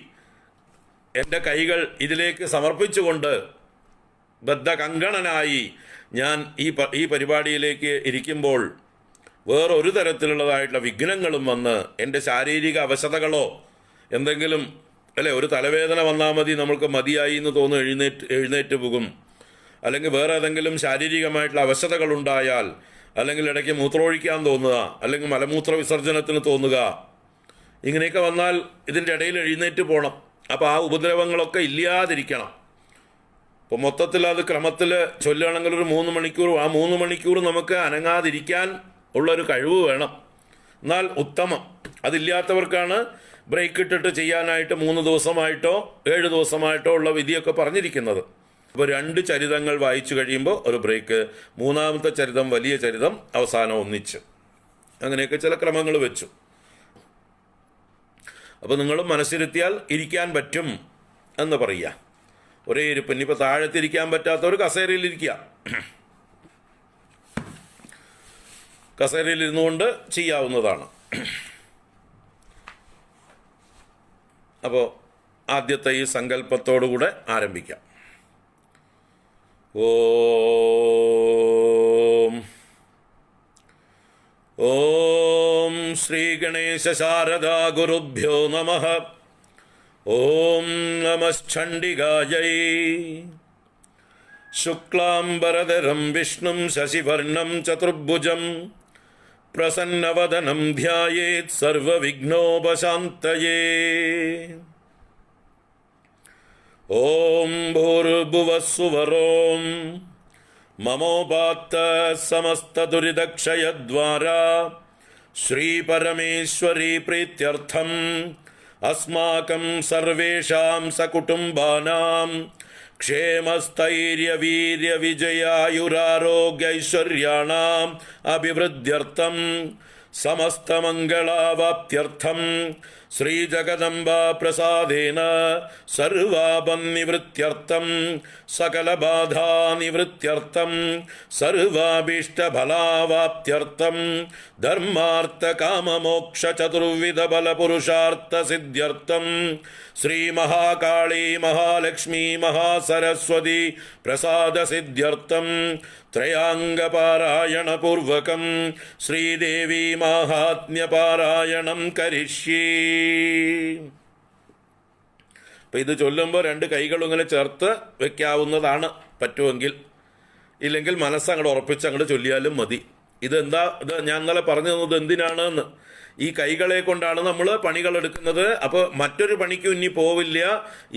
എൻ്റെ കൈകൾ ഇതിലേക്ക് സമർപ്പിച്ചുകൊണ്ട് ബദ്ധ കങ്കണനായി ഞാൻ ഈ പരിപാടിയിലേക്ക് ഇരിക്കുമ്പോൾ വേറൊരു തരത്തിലുള്ളതായിട്ടുള്ള വിഘ്നങ്ങളും വന്ന് എൻ്റെ ശാരീരിക അവശതകളോ എന്തെങ്കിലും, അല്ലെ, ഒരു തലവേദന വന്നാൽ മതി, നമ്മൾക്ക് മതിയായി എന്ന് തോന്നുന്നു, എഴുന്നേറ്റ് പോകും. അല്ലെങ്കിൽ വേറെ ഏതെങ്കിലും ശാരീരികമായിട്ടുള്ള അവശതകളുണ്ടായാൽ, അല്ലെങ്കിൽ ഇടയ്ക്ക് മൂത്രമൊഴിക്കാൻ തോന്നുക, അല്ലെങ്കിൽ മലമൂത്ര വിസർജനത്തിന് തോന്നുക, ഇങ്ങനെയൊക്കെ വന്നാൽ ഇതിൻ്റെ ഇടയിൽ എഴുന്നേറ്റ് പോകണം. അപ്പോൾ ആ ഉപദ്രവങ്ങളൊക്കെ ഇല്ലാതിരിക്കണം. ഇപ്പോൾ മൊത്തത്തിൽ അത് ക്രമത്തിൽ ചൊല്ലുകയാണെങ്കിൽ ഒരു 3 മണിക്കൂർ, ആ 3 മണിക്കൂർ നമുക്ക് അനങ്ങാതിരിക്കാൻ ഉള്ളൊരു കഴിവ് വേണം. എന്നാൽ ഉത്തമം. അതില്ലാത്തവർക്കാണ് ബ്രേക്ക് ഇട്ടിട്ട് ചെയ്യാനായിട്ട് 3 ദിവസമായിട്ടോ 7 ദിവസമായിട്ടോ ഉള്ള വിധിയൊക്കെ പറഞ്ഞിരിക്കുന്നത്. അപ്പോൾ 2 ചരിതങ്ങൾ വായിച്ചു കഴിയുമ്പോൾ ഒരു ബ്രേക്ക്, 3-ാമത്തെ ചരിതം, വലിയ ചരിതം അവസാനം ഒന്നിച്ച്, അങ്ങനെയൊക്കെ ചില ക്രമങ്ങൾ വെച്ചു. അപ്പോൾ നിങ്ങളും മനസ്സിരുത്തിയാൽ ഇരിക്കാൻ പറ്റും എന്ന് പറയുക. ഒരേ ഇരിപ്പ്. ഇനിയിപ്പോൾ താഴത്തിരിക്കാൻ പറ്റാത്തവർ കസേരയിലിരിക്കുക, കസേരയിലിരുന്നുകൊണ്ട് ചെയ്യാവുന്നതാണ്. അപ്പോൾ ആദ്യത്തെ ഈ സങ്കല്പത്തോടുകൂടെ ആരംഭിക്കാം. ഓം ശ്രീ ഗണേശ ശാരദാ ഗുരുഭ്യോ നമഃ. ഓം നമശ്ചണ്ഡികായൈ. ശുക്ലാംബരധരം വിഷ്ണും ശശിവർണം ചതുർഭുജം പ്രസന്നവദനം ധ്യായേത് സർവവിഘ്നോപശാന്തയേ. ഓം ഭൂർഭുവസ്സുവരോം മമോപാത്ത സമസ്തദുരിതക്ഷയദ്വാരാ ശ്രീപരമേശ്വരീ പ്രീത്യർത്ഥം അസ്മാകം സർവേഷാം സകുടുംബാനാം ക്ഷേമസ്ഥൈര്യവീര്യവിജയായുരാരോഗ്യൈശ്വര്യാണാം അഭിവൃദ്ധ്യർത്ഥം സമസ്തമംഗളാവാപ്ത്യർത്ഥം ശ്രീജഗദംബാ പ്രസാദേന സർവാപന്നിവൃത്യർത്ഥം സകലബാധാനിവൃത്യർത്ഥം സർവാഭീഷ്ടഫലാവാപ്ത്യർത്ഥം ധർമാർത്ഥകാമമോക്ഷചതുർവിധബലപുരുഷാർത്ഥസിദ്ധ്യർത്ഥം ശ്രീമഹാകാളീ മഹാലക്ഷ്മീ മഹാസരസ്വതി പ്രസാദസിദ്ധ്യർത്ഥം ത്രയാംഗപാരായണപൂർവകം ശ്രീദേവീ മാഹാത്മ്യപാരായണം കരിഷ്യേ. അപ്പം ഇത് ചൊല്ലുമ്പോൾ 2 കൈകളും ഇങ്ങനെ ചേർത്ത് വെക്കാവുന്നതാണ് പറ്റുമെങ്കിൽ. ഇല്ലെങ്കിൽ മനസ്സങ്ങോട്ട് ഉറപ്പിച്ച് അങ്ങോട്ട് ചൊല്ലിയാലും മതി. ഇത് ഞാൻ ഇന്നലെ പറഞ്ഞു തന്നത് എന്തിനാണെന്ന്. ഈ കൈകളെ കൊണ്ടാണ് നമ്മൾ പണികളെടുക്കുന്നത്. അപ്പോൾ മറ്റൊരു പണിക്കും ഇനി പോവില്ല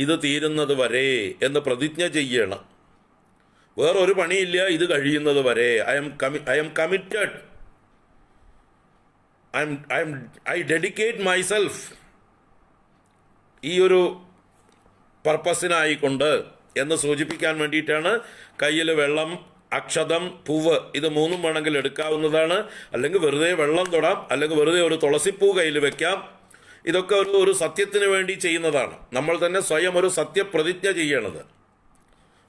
ഇത് തീരുന്നത് വരെ എന്ന് പ്രതിജ്ഞ ചെയ്യണം. വേറൊരു പണിയില്ല ഇത് കഴിയുന്നത് വരെ. I M committed, I dedicate myself ഈ ഒരു പർപ്പസിനായിക്കൊണ്ട് എന്ന് സൂചിപ്പിക്കാൻ വേണ്ടിയിട്ടാണ് കയ്യിൽ വെള്ളം, അക്ഷതം, പൂവ് ഇത് മൂന്നും വേണമെങ്കിൽ എടുക്കാവുന്നതാണ്. അല്ലെങ്കിൽ വെറുതെ വെള്ളം തൊടാം, അല്ലെങ്കിൽ വെറുതെ ഒരു തുളസിപ്പൂ കയ്യിൽ വെക്കാം. ഇതൊക്കെ ഒരു സത്യത്തിന് വേണ്ടി ചെയ്യുന്നതാണ്. നമ്മൾ തന്നെ സ്വയം ഒരു സത്യപ്രതിജ്ഞ ചെയ്യണത്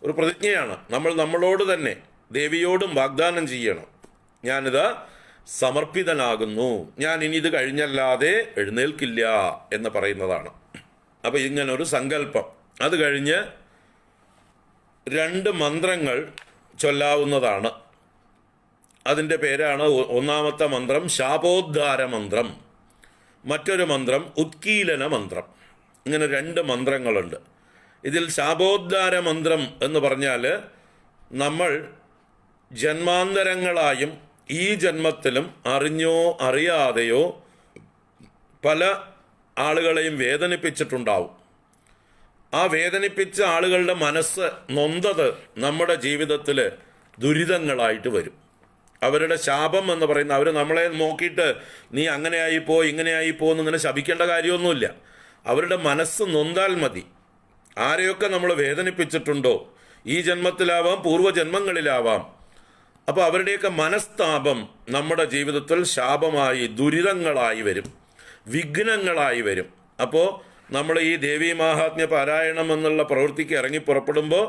ഒരു പ്രതിജ്ഞയാണ്. നമ്മൾ നമ്മളോട് തന്നെ ദേവിയോടും വാഗ്ദാനം ചെയ്യണം, ഞാനിത് സമർപ്പിതനാകുന്നു, ഞാൻ ഇനി ഇത് കഴിഞ്ഞല്ലാതെ എഴുന്നേൽക്കില്ല എന്ന് പറയുന്നതാണ്. അപ്പം ഇങ്ങനൊരു സങ്കല്പം. അത് കഴിഞ്ഞ് 2 മന്ത്രങ്ങൾ ചൊല്ലാവുന്നതാണ്. അതിൻ്റെ പേരാണ്, ഒന്നാമത്തെ മന്ത്രം ശാപോദ്ധാര മന്ത്രം, മറ്റൊരു മന്ത്രം ഉത്കീലന മന്ത്രം. ഇങ്ങനെ 2 മന്ത്രങ്ങളുണ്ട്. ഇതിൽ ശാപോദ്ധാര മന്ത്രം എന്ന് പറഞ്ഞാൽ നമ്മൾ ജന്മാന്തരങ്ങളായും ഈ ജന്മത്തിലും അറിഞ്ഞോ അറിയാതെയോ പല ആളുകളെയും വേദനിപ്പിച്ചിട്ടുണ്ടാവും. ആ വേദനിപ്പിച്ച ആളുകളുടെ മനസ്സ് നൊന്തത് നമ്മുടെ ജീവിതത്തിൽ ദുരിതങ്ങളായിട്ട് വരും. അവരുടെ ശാപം എന്ന് പറയുന്ന, അവർ നമ്മളെ നോക്കിയിട്ട് നീ അങ്ങനെയായിപ്പോ ഇങ്ങനെയായിപ്പോ എന്നിങ്ങനെ ശപിക്കേണ്ട കാര്യമൊന്നുമില്ല. അവരുടെ മനസ്സ് നൊന്താൽ മതി. ആരെയൊക്കെ നമ്മൾ വേദനിപ്പിച്ചിട്ടുണ്ടോ, ഈ ജന്മത്തിലാവാം പൂർവ്വജന്മങ്ങളിലാവാം, അപ്പോൾ അവരുടെയൊക്കെ മനസ്താപം നമ്മുടെ ജീവിതത്തിൽ ശാപമായി ദുരിതങ്ങളായി വരും, വിഘ്നങ്ങളായി വരും. അപ്പോൾ നമ്മൾ ഈ ദേവീ മാഹാത്മ്യ പാരായണം എന്നുള്ള പ്രവൃത്തിക്ക് ഇറങ്ങി പുറപ്പെടുമ്പോൾ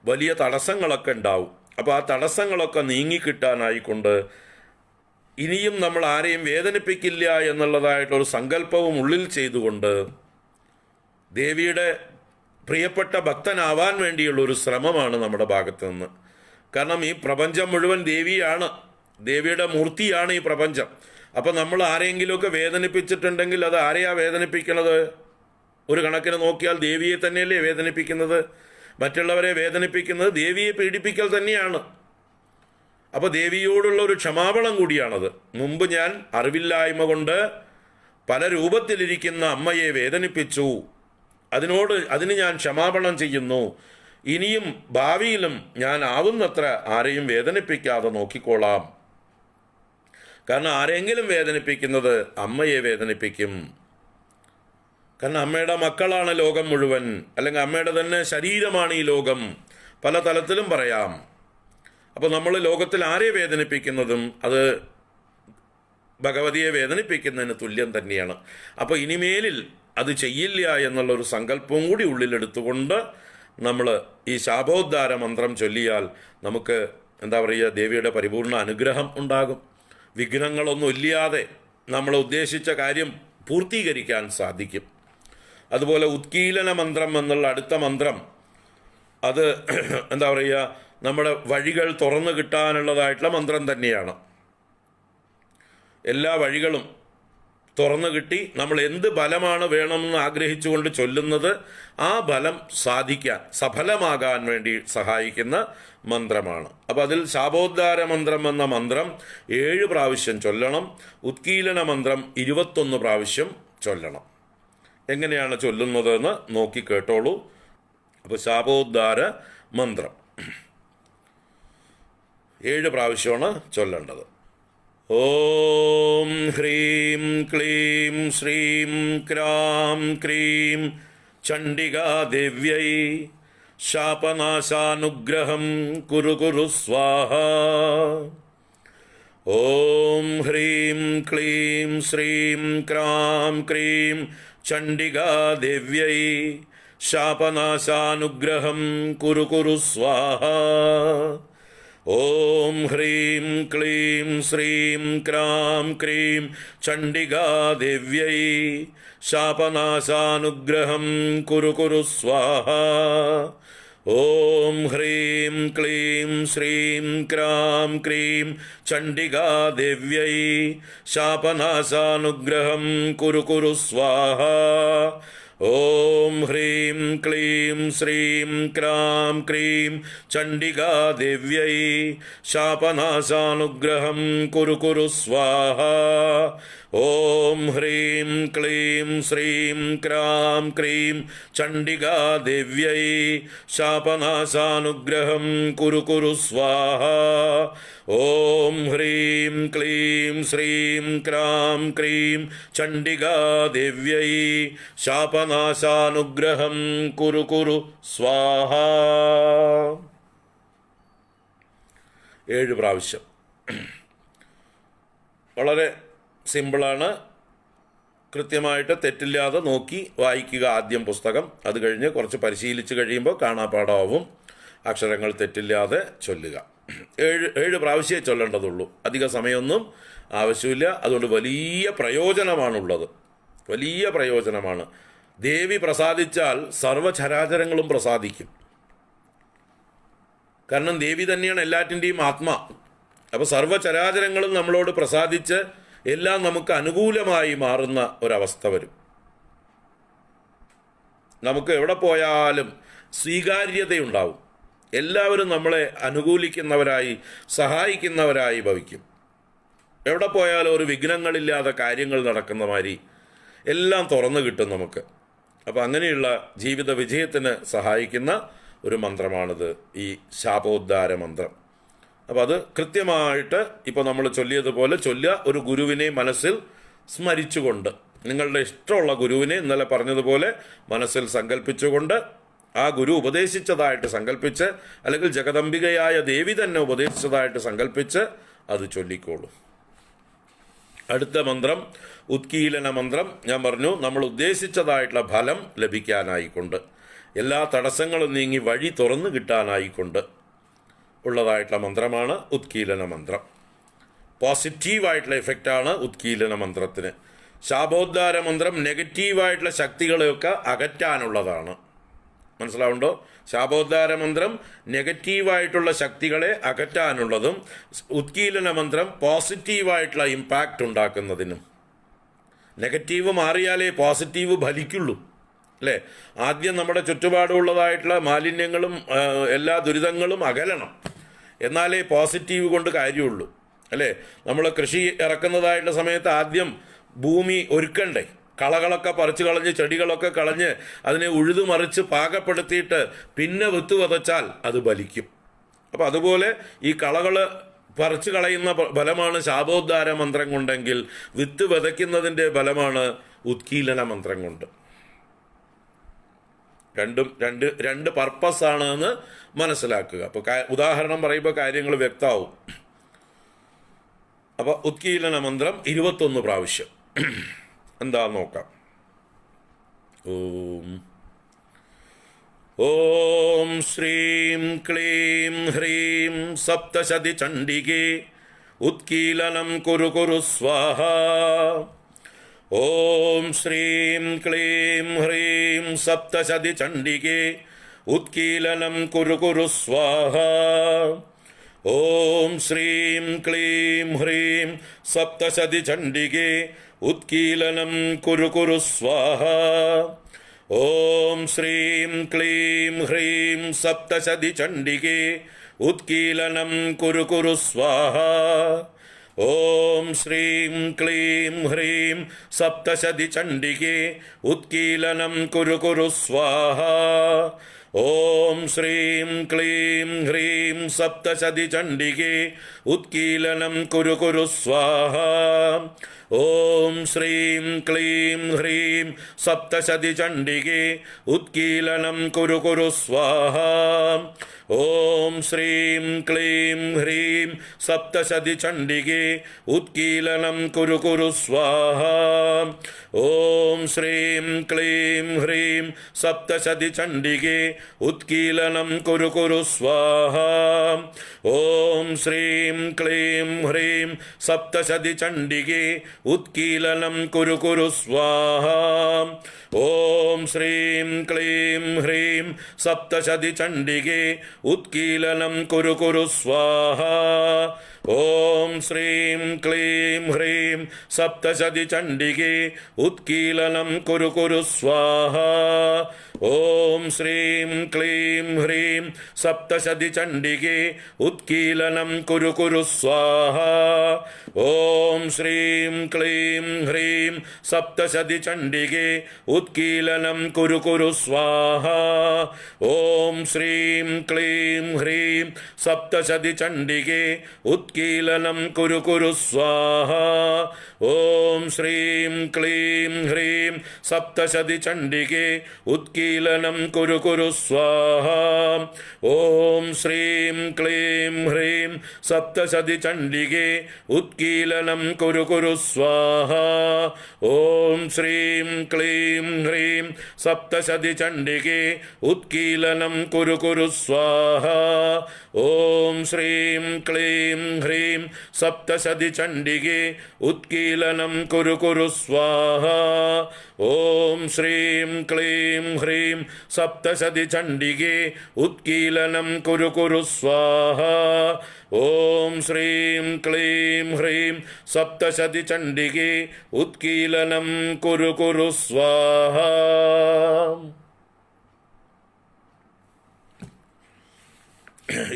വലിയ തടസ്സങ്ങളൊക്കെ ഉണ്ടാവും. അപ്പോൾ ആ തടസ്സങ്ങളൊക്കെ നീങ്ങിക്കിട്ടാനായിക്കൊണ്ട് ഇനിയും നമ്മൾ ആരെയും വേദനിപ്പിക്കില്ല എന്നുള്ളതായിട്ടൊരു സങ്കല്പവും ഉള്ളിൽ ചെയ്തുകൊണ്ട് ദേവിയുടെ പ്രിയപ്പെട്ട ഭക്തനാവാൻ വേണ്ടിയുള്ളൊരു ശ്രമമാണ് നമ്മുടെ ഭാഗത്ത് നിന്ന്. കാരണം ഈ പ്രപഞ്ചം മുഴുവൻ ദേവിയാണ്, ദേവിയുടെ മൂർത്തിയാണ് ഈ പ്രപഞ്ചം. അപ്പം നമ്മൾ ആരെങ്കിലുമൊക്കെ വേദനിപ്പിച്ചിട്ടുണ്ടെങ്കിൽ അത് ആരെയാ വേദനിപ്പിക്കണത്? ഒരു കണക്കിന് നോക്കിയാൽ ദേവിയെ തന്നെയല്ലേ വേദനിപ്പിക്കുന്നത്. മറ്റുള്ളവരെ വേദനിപ്പിക്കുന്നത് ദേവിയെ പീഡിപ്പിക്കൽ തന്നെയാണ്. അപ്പോൾ ദേവിയോടുള്ള ഒരു ക്ഷമാപണം കൂടിയാണത്. മുമ്പ് ഞാൻ അറിവില്ലായ്മ കൊണ്ട് പല രൂപത്തിലിരിക്കുന്ന അമ്മയെ വേദനിപ്പിച്ചു, അതിന് ഞാൻ ക്ഷമാപണം ചെയ്യുന്നു. ഇനിയും ഭാവിയിലും ഞാൻ ആവുന്നത്ര ആരെയും വേദനിപ്പിക്കാതെ നോക്കിക്കോളാം. കാരണം ആരെങ്കിലും വേദനിപ്പിക്കുന്നത് അമ്മയെ വേദനിപ്പിക്കും. കാരണം അമ്മയുടെ മക്കളാണ് ലോകം മുഴുവൻ, അല്ലെങ്കിൽ അമ്മയുടെ തന്നെ ശരീരമാണ് ഈ ലോകം, പല തലത്തിലും പറയാം. അപ്പോൾ നമ്മൾ ലോകത്തിൽ ആരെ വേദനിപ്പിക്കുന്നതും അത് ഭഗവതിയെ വേദനിപ്പിക്കുന്നതിന് തുല്യം തന്നെയാണ്. അപ്പോൾ ഇനിമേലിൽ അത് ചെയ്യില്ല എന്നുള്ളൊരു സങ്കല്പവും കൂടി ഉള്ളിലെടുത്തുകൊണ്ട് നമ്മൾ ഈ ശാപോദ്ധാര മന്ത്രം ചൊല്ലിയാൽ നമുക്ക് എന്താ പറയുക, ദേവിയുടെ പരിപൂർണ അനുഗ്രഹം ഉണ്ടാകും. വിഘ്നങ്ങളൊന്നും ഇല്ലാതെ നമ്മൾ ഉദ്ദേശിച്ച കാര്യം പൂർത്തീകരിക്കാൻ സാധിക്കും. അതുപോലെ ഉത്കീലന മന്ത്രം എന്നുള്ള അടുത്ത മന്ത്രം, അത് എന്താ പറയുക, നമ്മുടെ വഴികൾ തുറന്നു കിട്ടാനുള്ളതായിട്ടുള്ള മന്ത്രം തന്നെയാണ്. എല്ലാ വഴികളും തുറന്നു കിട്ടി നമ്മൾ എന്ത് ബലമാണ് വേണമെന്ന് ആഗ്രഹിച്ചുകൊണ്ട് ചൊല്ലുന്നത്, ആ ബലം സാധിക്കാൻ സഫലമാകാൻ വേണ്ടി സഹായിക്കുന്ന മന്ത്രമാണ്. അപ്പോൾ അതിൽ ശാപോദ്ധാര മന്ത്രം എന്ന മന്ത്രം 7 പ്രാവശ്യം ചൊല്ലണം. ഉത്കീലന മന്ത്രം 21 പ്രാവശ്യം ചൊല്ലണം. എങ്ങനെയാണ് ചൊല്ലുന്നതെന്ന് നോക്കി കേട്ടോളൂ. അപ്പോൾ ശാപോദ്ധാര മന്ത്രം 7 പ്രാവശ്യമാണ് ചൊല്ലേണ്ടത്. ഓം ഹ്രീം ക്ലീം ശ്രീം ക്രാം ക്രീം ചണ്ഡികാദേവ്യൈ ശാപനാശാനുഗ്രഹം കുരു കുരു സ്വാഹ. ഓം ഹ്രീം ക്ലീം ശ്രീം ക്രാം ക്രീം ചണ്ഡികാദേവ്യൈ ശാപനാശാനുഗ്രഹം കുരു കുരു സ്വാഹ. ഓം ഹ്രീം ക്ലീം ശ്രീം ക്രാം ക്രീം ചണ്ഡികാദേവ്യൈ ശാപനാശാനുഗ്രഹം കുരു കുരു സ്വാഹ. ഓം ഹ്രീം ക്ലീം ശ്രീം ക്രാം ക്രീം ചണ്ഡികാദേവ്യൈ ശാപനാശാനുഗ്രഹം കുരു കുരു സ്വാഹ. ഓം ഹ്രീം ക്ലീം ശ്രീം ക്രാം ക്രീം ചണ്ഡികാ ദേവ്യൈ ശാപനാശാനുഗ്രഹം കുരു കുരു സ്വാഹ. ഓം ഹ്രീം ക്ലീം ശ്രീം ക്രാം ക്രീം ചണ്ഡികാ ദേവ്യൈ ശാപനാശാനുഗ്രഹം കുരു കുരു സ്വാഹ. ഓം ഹ്രീം ക്ലീം ശ്രീം ക്രാം ക്രീം ചണ്ഡികാ ദേവ്യൈ ശാപനാശാനുഗ്രഹം കുരു കുരു സ്വാഹ. 7 പ്രാവശ്യം. വളരെ സിമ്പിളാണ്. കൃത്യമായിട്ട് തെറ്റില്ലാതെ നോക്കി വായിക്കുക ആദ്യം പുസ്തകം. അത് കഴിഞ്ഞ് കുറച്ച് പരിശീലിച്ച് കഴിയുമ്പോൾ കാണാപ്പാടാവും. അക്ഷരങ്ങൾ തെറ്റില്ലാതെ ചൊല്ലുക. 7 പ്രാവശ്യമേ ചൊല്ലേണ്ടതുള്ളൂ. അധിക സമയമൊന്നും ആവശ്യമില്ല. അതുകൊണ്ട് വലിയ പ്രയോജനമാണുള്ളത്. വലിയ പ്രയോജനമാണ്. ദേവി പ്രസാദിച്ചാൽ സർവ്വചരാചരങ്ങളും പ്രസാദിക്കും. കാരണം ദേവി തന്നെയാണ് എല്ലാറ്റിൻ്റെയും ആത്മാ. അപ്പോൾ സർവ്വചരാചരങ്ങളും നമ്മളോട് പ്രസാദിച്ച് എല്ലാം നമുക്ക് അനുകൂലമായി മാറുന്ന ഒരവസ്ഥ വരും. നമുക്ക് എവിടെ പോയാലും സ്വീകാര്യതയുണ്ടാവും. എല്ലാവരും നമ്മളെ അനുകൂലിക്കുന്നവരായി സഹായിക്കുന്നവരായി ഭവിക്കും. എവിടെ പോയാലും ഒരു വിഘ്നങ്ങളില്ലാതെ കാര്യങ്ങൾ നടക്കുന്ന മാതിരി എല്ലാം തുറന്നു കിട്ടും നമുക്ക്. അപ്പോൾ അങ്ങനെയുള്ള ജീവിത വിജയത്തിന് സഹായിക്കുന്ന ഒരു മന്ത്രമാണിത്, ഈ ശാപോദ്ധാര മന്ത്രം. അപ്പോൾ അത് കൃത്യമായിട്ട് ഇപ്പോൾ നമ്മൾ ചൊല്ലിയതുപോലെ ചൊല്ലുക. ഒരു ഗുരുവിനെ മനസ്സിൽ സ്മരിച്ചുകൊണ്ട്, നിങ്ങളുടെ ഇഷ്ടമുള്ള ഗുരുവിനെ ഇന്നലെ പറഞ്ഞതുപോലെ മനസ്സിൽ സങ്കല്പിച്ചുകൊണ്ട്, ആ ഗുരു ഉപദേശിച്ചതായിട്ട് സങ്കല്പിച്ച്, അല്ലെങ്കിൽ ജഗദംബികയായ ദേവി തന്നെ ഉപദേശിച്ചതായിട്ട് സങ്കല്പിച്ച് അത് ചൊല്ലിക്കോളൂ. അടുത്ത മന്ത്രം ഉത്കീലന മന്ത്രം. ഞാൻ പറഞ്ഞു, നമ്മൾ ഉദ്ദേശിച്ചതായിട്ടുള്ള ഫലം ലഭിക്കാനായിക്കൊണ്ട്, എല്ലാ തടസ്സങ്ങളും നീങ്ങി വഴി തുറന്നു കിട്ടാനായിക്കൊണ്ട് ഉള്ളതായിട്ടുള്ള മന്ത്രമാണ് ഉത്കീലന മന്ത്രം. പോസിറ്റീവായിട്ടുള്ള എഫക്റ്റാണ് ഉത്കീലന മന്ത്രത്തിന്. ശാപോദ്ധാര മന്ത്രം നെഗറ്റീവായിട്ടുള്ള ശക്തികളെയൊക്കെ അകറ്റാനുള്ളതാണ്. മനസ്സിലാവുണ്ടോ? ശാപോദ്ധാര മന്ത്രം നെഗറ്റീവായിട്ടുള്ള ശക്തികളെ അകറ്റാനുള്ളതും ഉത്കീലന മന്ത്രം പോസിറ്റീവായിട്ടുള്ള ഇമ്പാക്റ്റ് ഉണ്ടാക്കുന്നതിനും. നെഗറ്റീവ് മാറിയാലേ പോസിറ്റീവ് ഫലിക്കുള്ളൂ, അല്ലേ? ആദ്യം നമ്മുടെ ചുറ്റുപാടുള്ളതായിട്ടുള്ള മാലിന്യങ്ങളും എല്ലാ ദുരിതങ്ങളും അകലണം, എന്നാലേ പോസിറ്റീവ് കൊണ്ട് കാര്യമുള്ളൂ, അല്ലേ? നമ്മൾ കൃഷി ഇറക്കുന്നതായിട്ടുള്ള സമയത്ത് ആദ്യം ഭൂമി ഒരുക്കണ്ടേ? കളകളൊക്കെ പറിച്ചു കളഞ്ഞ് ചെടികളൊക്കെ കളഞ്ഞ് അതിനെ ഉഴുതുമറിച്ച് പാകപ്പെടുത്തിയിട്ട് പിന്നെ വിത്ത് വിതച്ചാൽ അത് ബലിക്കും. അപ്പം അതുപോലെ ഈ കളകൾ പറിച്ചു കളയുന്ന ഫലമാണ് ശാപോദ്ധാര മന്ത്രം കൊണ്ടെങ്കിൽ, വിത്ത് വിതയ്ക്കുന്നതിൻ്റെ ഫലമാണ് ഉത്കീലന മന്ത്രം കൊണ്ട്. രണ്ടും രണ്ട് പർപ്പസാണ് എന്ന് മനസ്സിലാക്കുക. അപ്പോൾ ഉദാഹരണം പറയുമ്പോൾ കാര്യങ്ങൾ വ്യക്തമാവും. അപ്പോൾ ഉത്കീലന മന്ത്രം 21 പ്രാവശ്യം എന്താ നോക്കാം. ഓം ശ്രീം ക്ലീം ഹ്രീം സപ്തശതി ചണ്ഡികേ ഉത്കീലനം കുരു കുരു സ്വാഹ. ഓം ശ്രീം ക്ലീം ഹ്രീം സപ്തശതി ചണ്ഡികേ ഉത്കീലനം കുരു കുരു സ്വാഹ. ഓം ശ്രീം ക്ലീം ഹ്രീം സപ്തശതി ചണ്ഡികേ ഉത്കീലനം കുരു കുരു സ്വാഹ. ഓം ശ്രീം ക്ലീം ഹ്രീം സപ്തശതി ചണ്ഡികേ ഉത്കീലനം കുരു കുരു സ്വാഹ. ഓം ശ്രീം ക്ലീം ഹ്രീം സപ്തശതി ചണ്ഡികേ ഉത്കീലനം കുരു കുരു സ്വാഹ. ഓം ശ്രീം ക്ലീം ഹ്രീം സപ്തശതി ചണ്ഡികേ ഉത്കീലനം കുരു കുരു സ്വാഹ. ഓം ശ്രീം ക്ലീം ഹ്രീം സപ്തശതി ചണ്ഡികേ ഉത്കീലനം കുരു കുരു സ്വാഹ. ഓം ശ്രീം ക്ലീം ഹ്രീം സപ്തശതി ചണ്ഡികേ ഉത്കീലനം കുരു കുരു സ്വാഹ. ഓം ശ്രീം ക്ലീം ഹ്രീം സപ്തശതി ചണ്ഡികേ ഉത്കീലനം കുരു കുരു സ്വാഹ. ഓം ശ്രീം ക്ലീം ഹ്രീം സപ്തശതി ചണ്ഡികേ ഉത്കീലനം കുരു കുരു സ്വാഹ. ഓം ശ്രീം ക്ലീം ഹ്രീം സപ്തശതി ചണ്ഡികേ ഉത്കീലനം കുരു കുരു സ്വാഹ. ഓം ശ്രീം ക്ലീം ഹ്രീം സപ്തശതി ചണ്ഡികേ ഉത്കീലനം കുരു കുരു സ്വാഹ. ഓം ശ്രീം ക്ലീം ഹ്രീം സപ്തശതി ചണ്ഡികേ ഉത്കീലനം കുരു കുരു സ്വാഹ. ഓം ശ്രീം ക്ലീം ഹ്രീം സപ്തശതി ചണ്ഡികേ ഉത്കീലനം കുരു കുരു സ്വാഹ. ഓം ശ്രീം ക്ലീം ഹ്രീം സപ്തശതി ചണ്ഡികേ ഉത്കീലനം കുരു കുരു സ്വാഹ. ഓം ശ്രീം ക്ലീം ഹ്രീം സപ്തശതി ചണ്ഡികേ ഉത്കീലനം കുരു കുരു സ്വാഹ. ഓം ശ്രീം ക്ലീം ഹ്രീം സപ്തശതി ചണ്ഡികേ ഉത്കീലനം കുരു കുരു സ്വാഹ. ഓം ശ്രീം ക്ലീം ഹ്രീം സപ്തശതി ചണ്ഡികേ ഉത്കീലനം കുരു കുരു സ്വാഹ. ഓം ശ്രീം ക്ലീം ഹ്രീം സപ്തശതി ചണ്ഡികേ ഉത്കീലനം കുരു കുരു സ്വാഹ. ഓം ശ്രീം ക്ലീം ഹ്രീം സപ്തശതി ചണ്ഡികേ ഉത്കീലനം കുരു കുരു സ്വാഹ. ഓം ശ്രീം ക്ലീം ഹ്രീം സപ്തശതി ചണ്ഡികേ ഉത്കീലനം കുരു കുരു സ്വാഹ.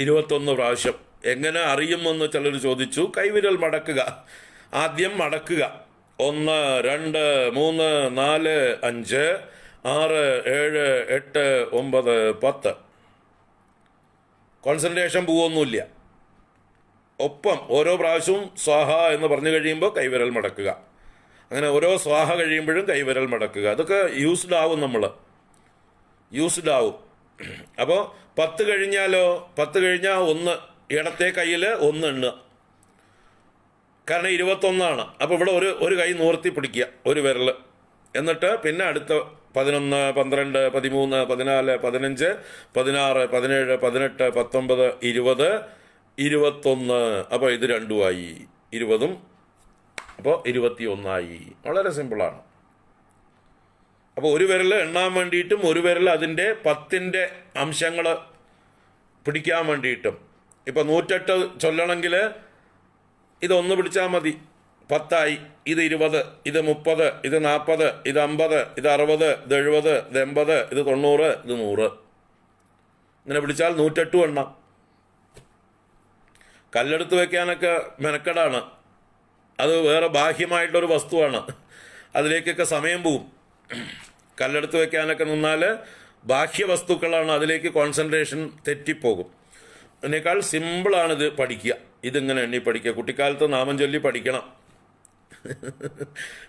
21 പ്രാവശ്യം. എങ്ങനെ അറിയുമെന്ന് ചിലർ ചോദിച്ചു. കൈവിരൽ മടക്കുക. ആദ്യം മടക്കുക. 1 2 3 4 5 6 7 8 9 10. കോൺസെൻട്രേഷൻ പോവൊന്നുമില്ല. ഒപ്പം ഓരോ പ്രാവശ്യവും സ്വാഹ എന്ന് പറഞ്ഞു കഴിയുമ്പോൾ കൈവിരൽ മടക്കുക. അങ്ങനെ ഓരോ സ്വാഹ കഴിയുമ്പോഴും കൈവിരൽ മടക്കുക. അതൊക്കെ യൂസ്ഡ് ആവും. അപ്പോൾ 10 കഴിഞ്ഞാലോ? 10 കഴിഞ്ഞാൽ 1 ഇടത്തെ കയ്യിൽ 1 എണ്ണുക. കാരണം 21 അപ്പോൾ ഇവിടെ ഒരു കൈ നിവർത്തി പിടിക്കുക, ഒരു വിരൽ. എന്നിട്ട് പിന്നെ അടുത്ത 11 12 13 14 15 16 17 18 19 20 21. അപ്പോൾ ഇത് 2 ആയി, 20ഉം. അപ്പോൾ 21 വളരെ സിമ്പിളാണ്. അപ്പോൾ ഒരു വിരൽ എണ്ണാൻ വേണ്ടിയിട്ടും ഒരു വിരൽ അതിൻ്റെ 10ൻ്റെ അംശങ്ങൾ പിടിക്കാൻ വേണ്ടിയിട്ടും. ഇപ്പോൾ 108 ചൊല്ലണമെങ്കിൽ ഇതൊന്ന് പിടിച്ചാൽ മതി, 10 ഇത് 20, ഇത് 30, ഇത് 40, ഇത് 50, ഇത് 60, ഇത് 70, ഇത് 80, ഇത് 90, ഇത് 100. ഇങ്ങനെ പിടിച്ചാൽ 108 എണ്ണാം. കല്ലെടുത്ത് വെക്കാനൊക്കെ മെനക്കെടാണ്. അത് വേറെ ബാഹ്യമായിട്ടൊരു വസ്തുവാണ്. അതിലേക്കൊക്കെ സമയം പോവും. കല്ലെടുത്ത് വെക്കാനൊക്കെ നിന്നാൽ ബാഹ്യ വസ്തുക്കളാണ്, അതിലേക്ക് കോൺസെൻട്രേഷൻ തെറ്റിപ്പോകും. അതിനേക്കാൾ സിമ്പിളാണിത് പഠിക്കുക. ഇതിങ്ങനെ എണ്ണി പഠിക്കുക. കുട്ടിക്കാലത്ത് നാമം ചൊല്ലി പഠിക്കണം.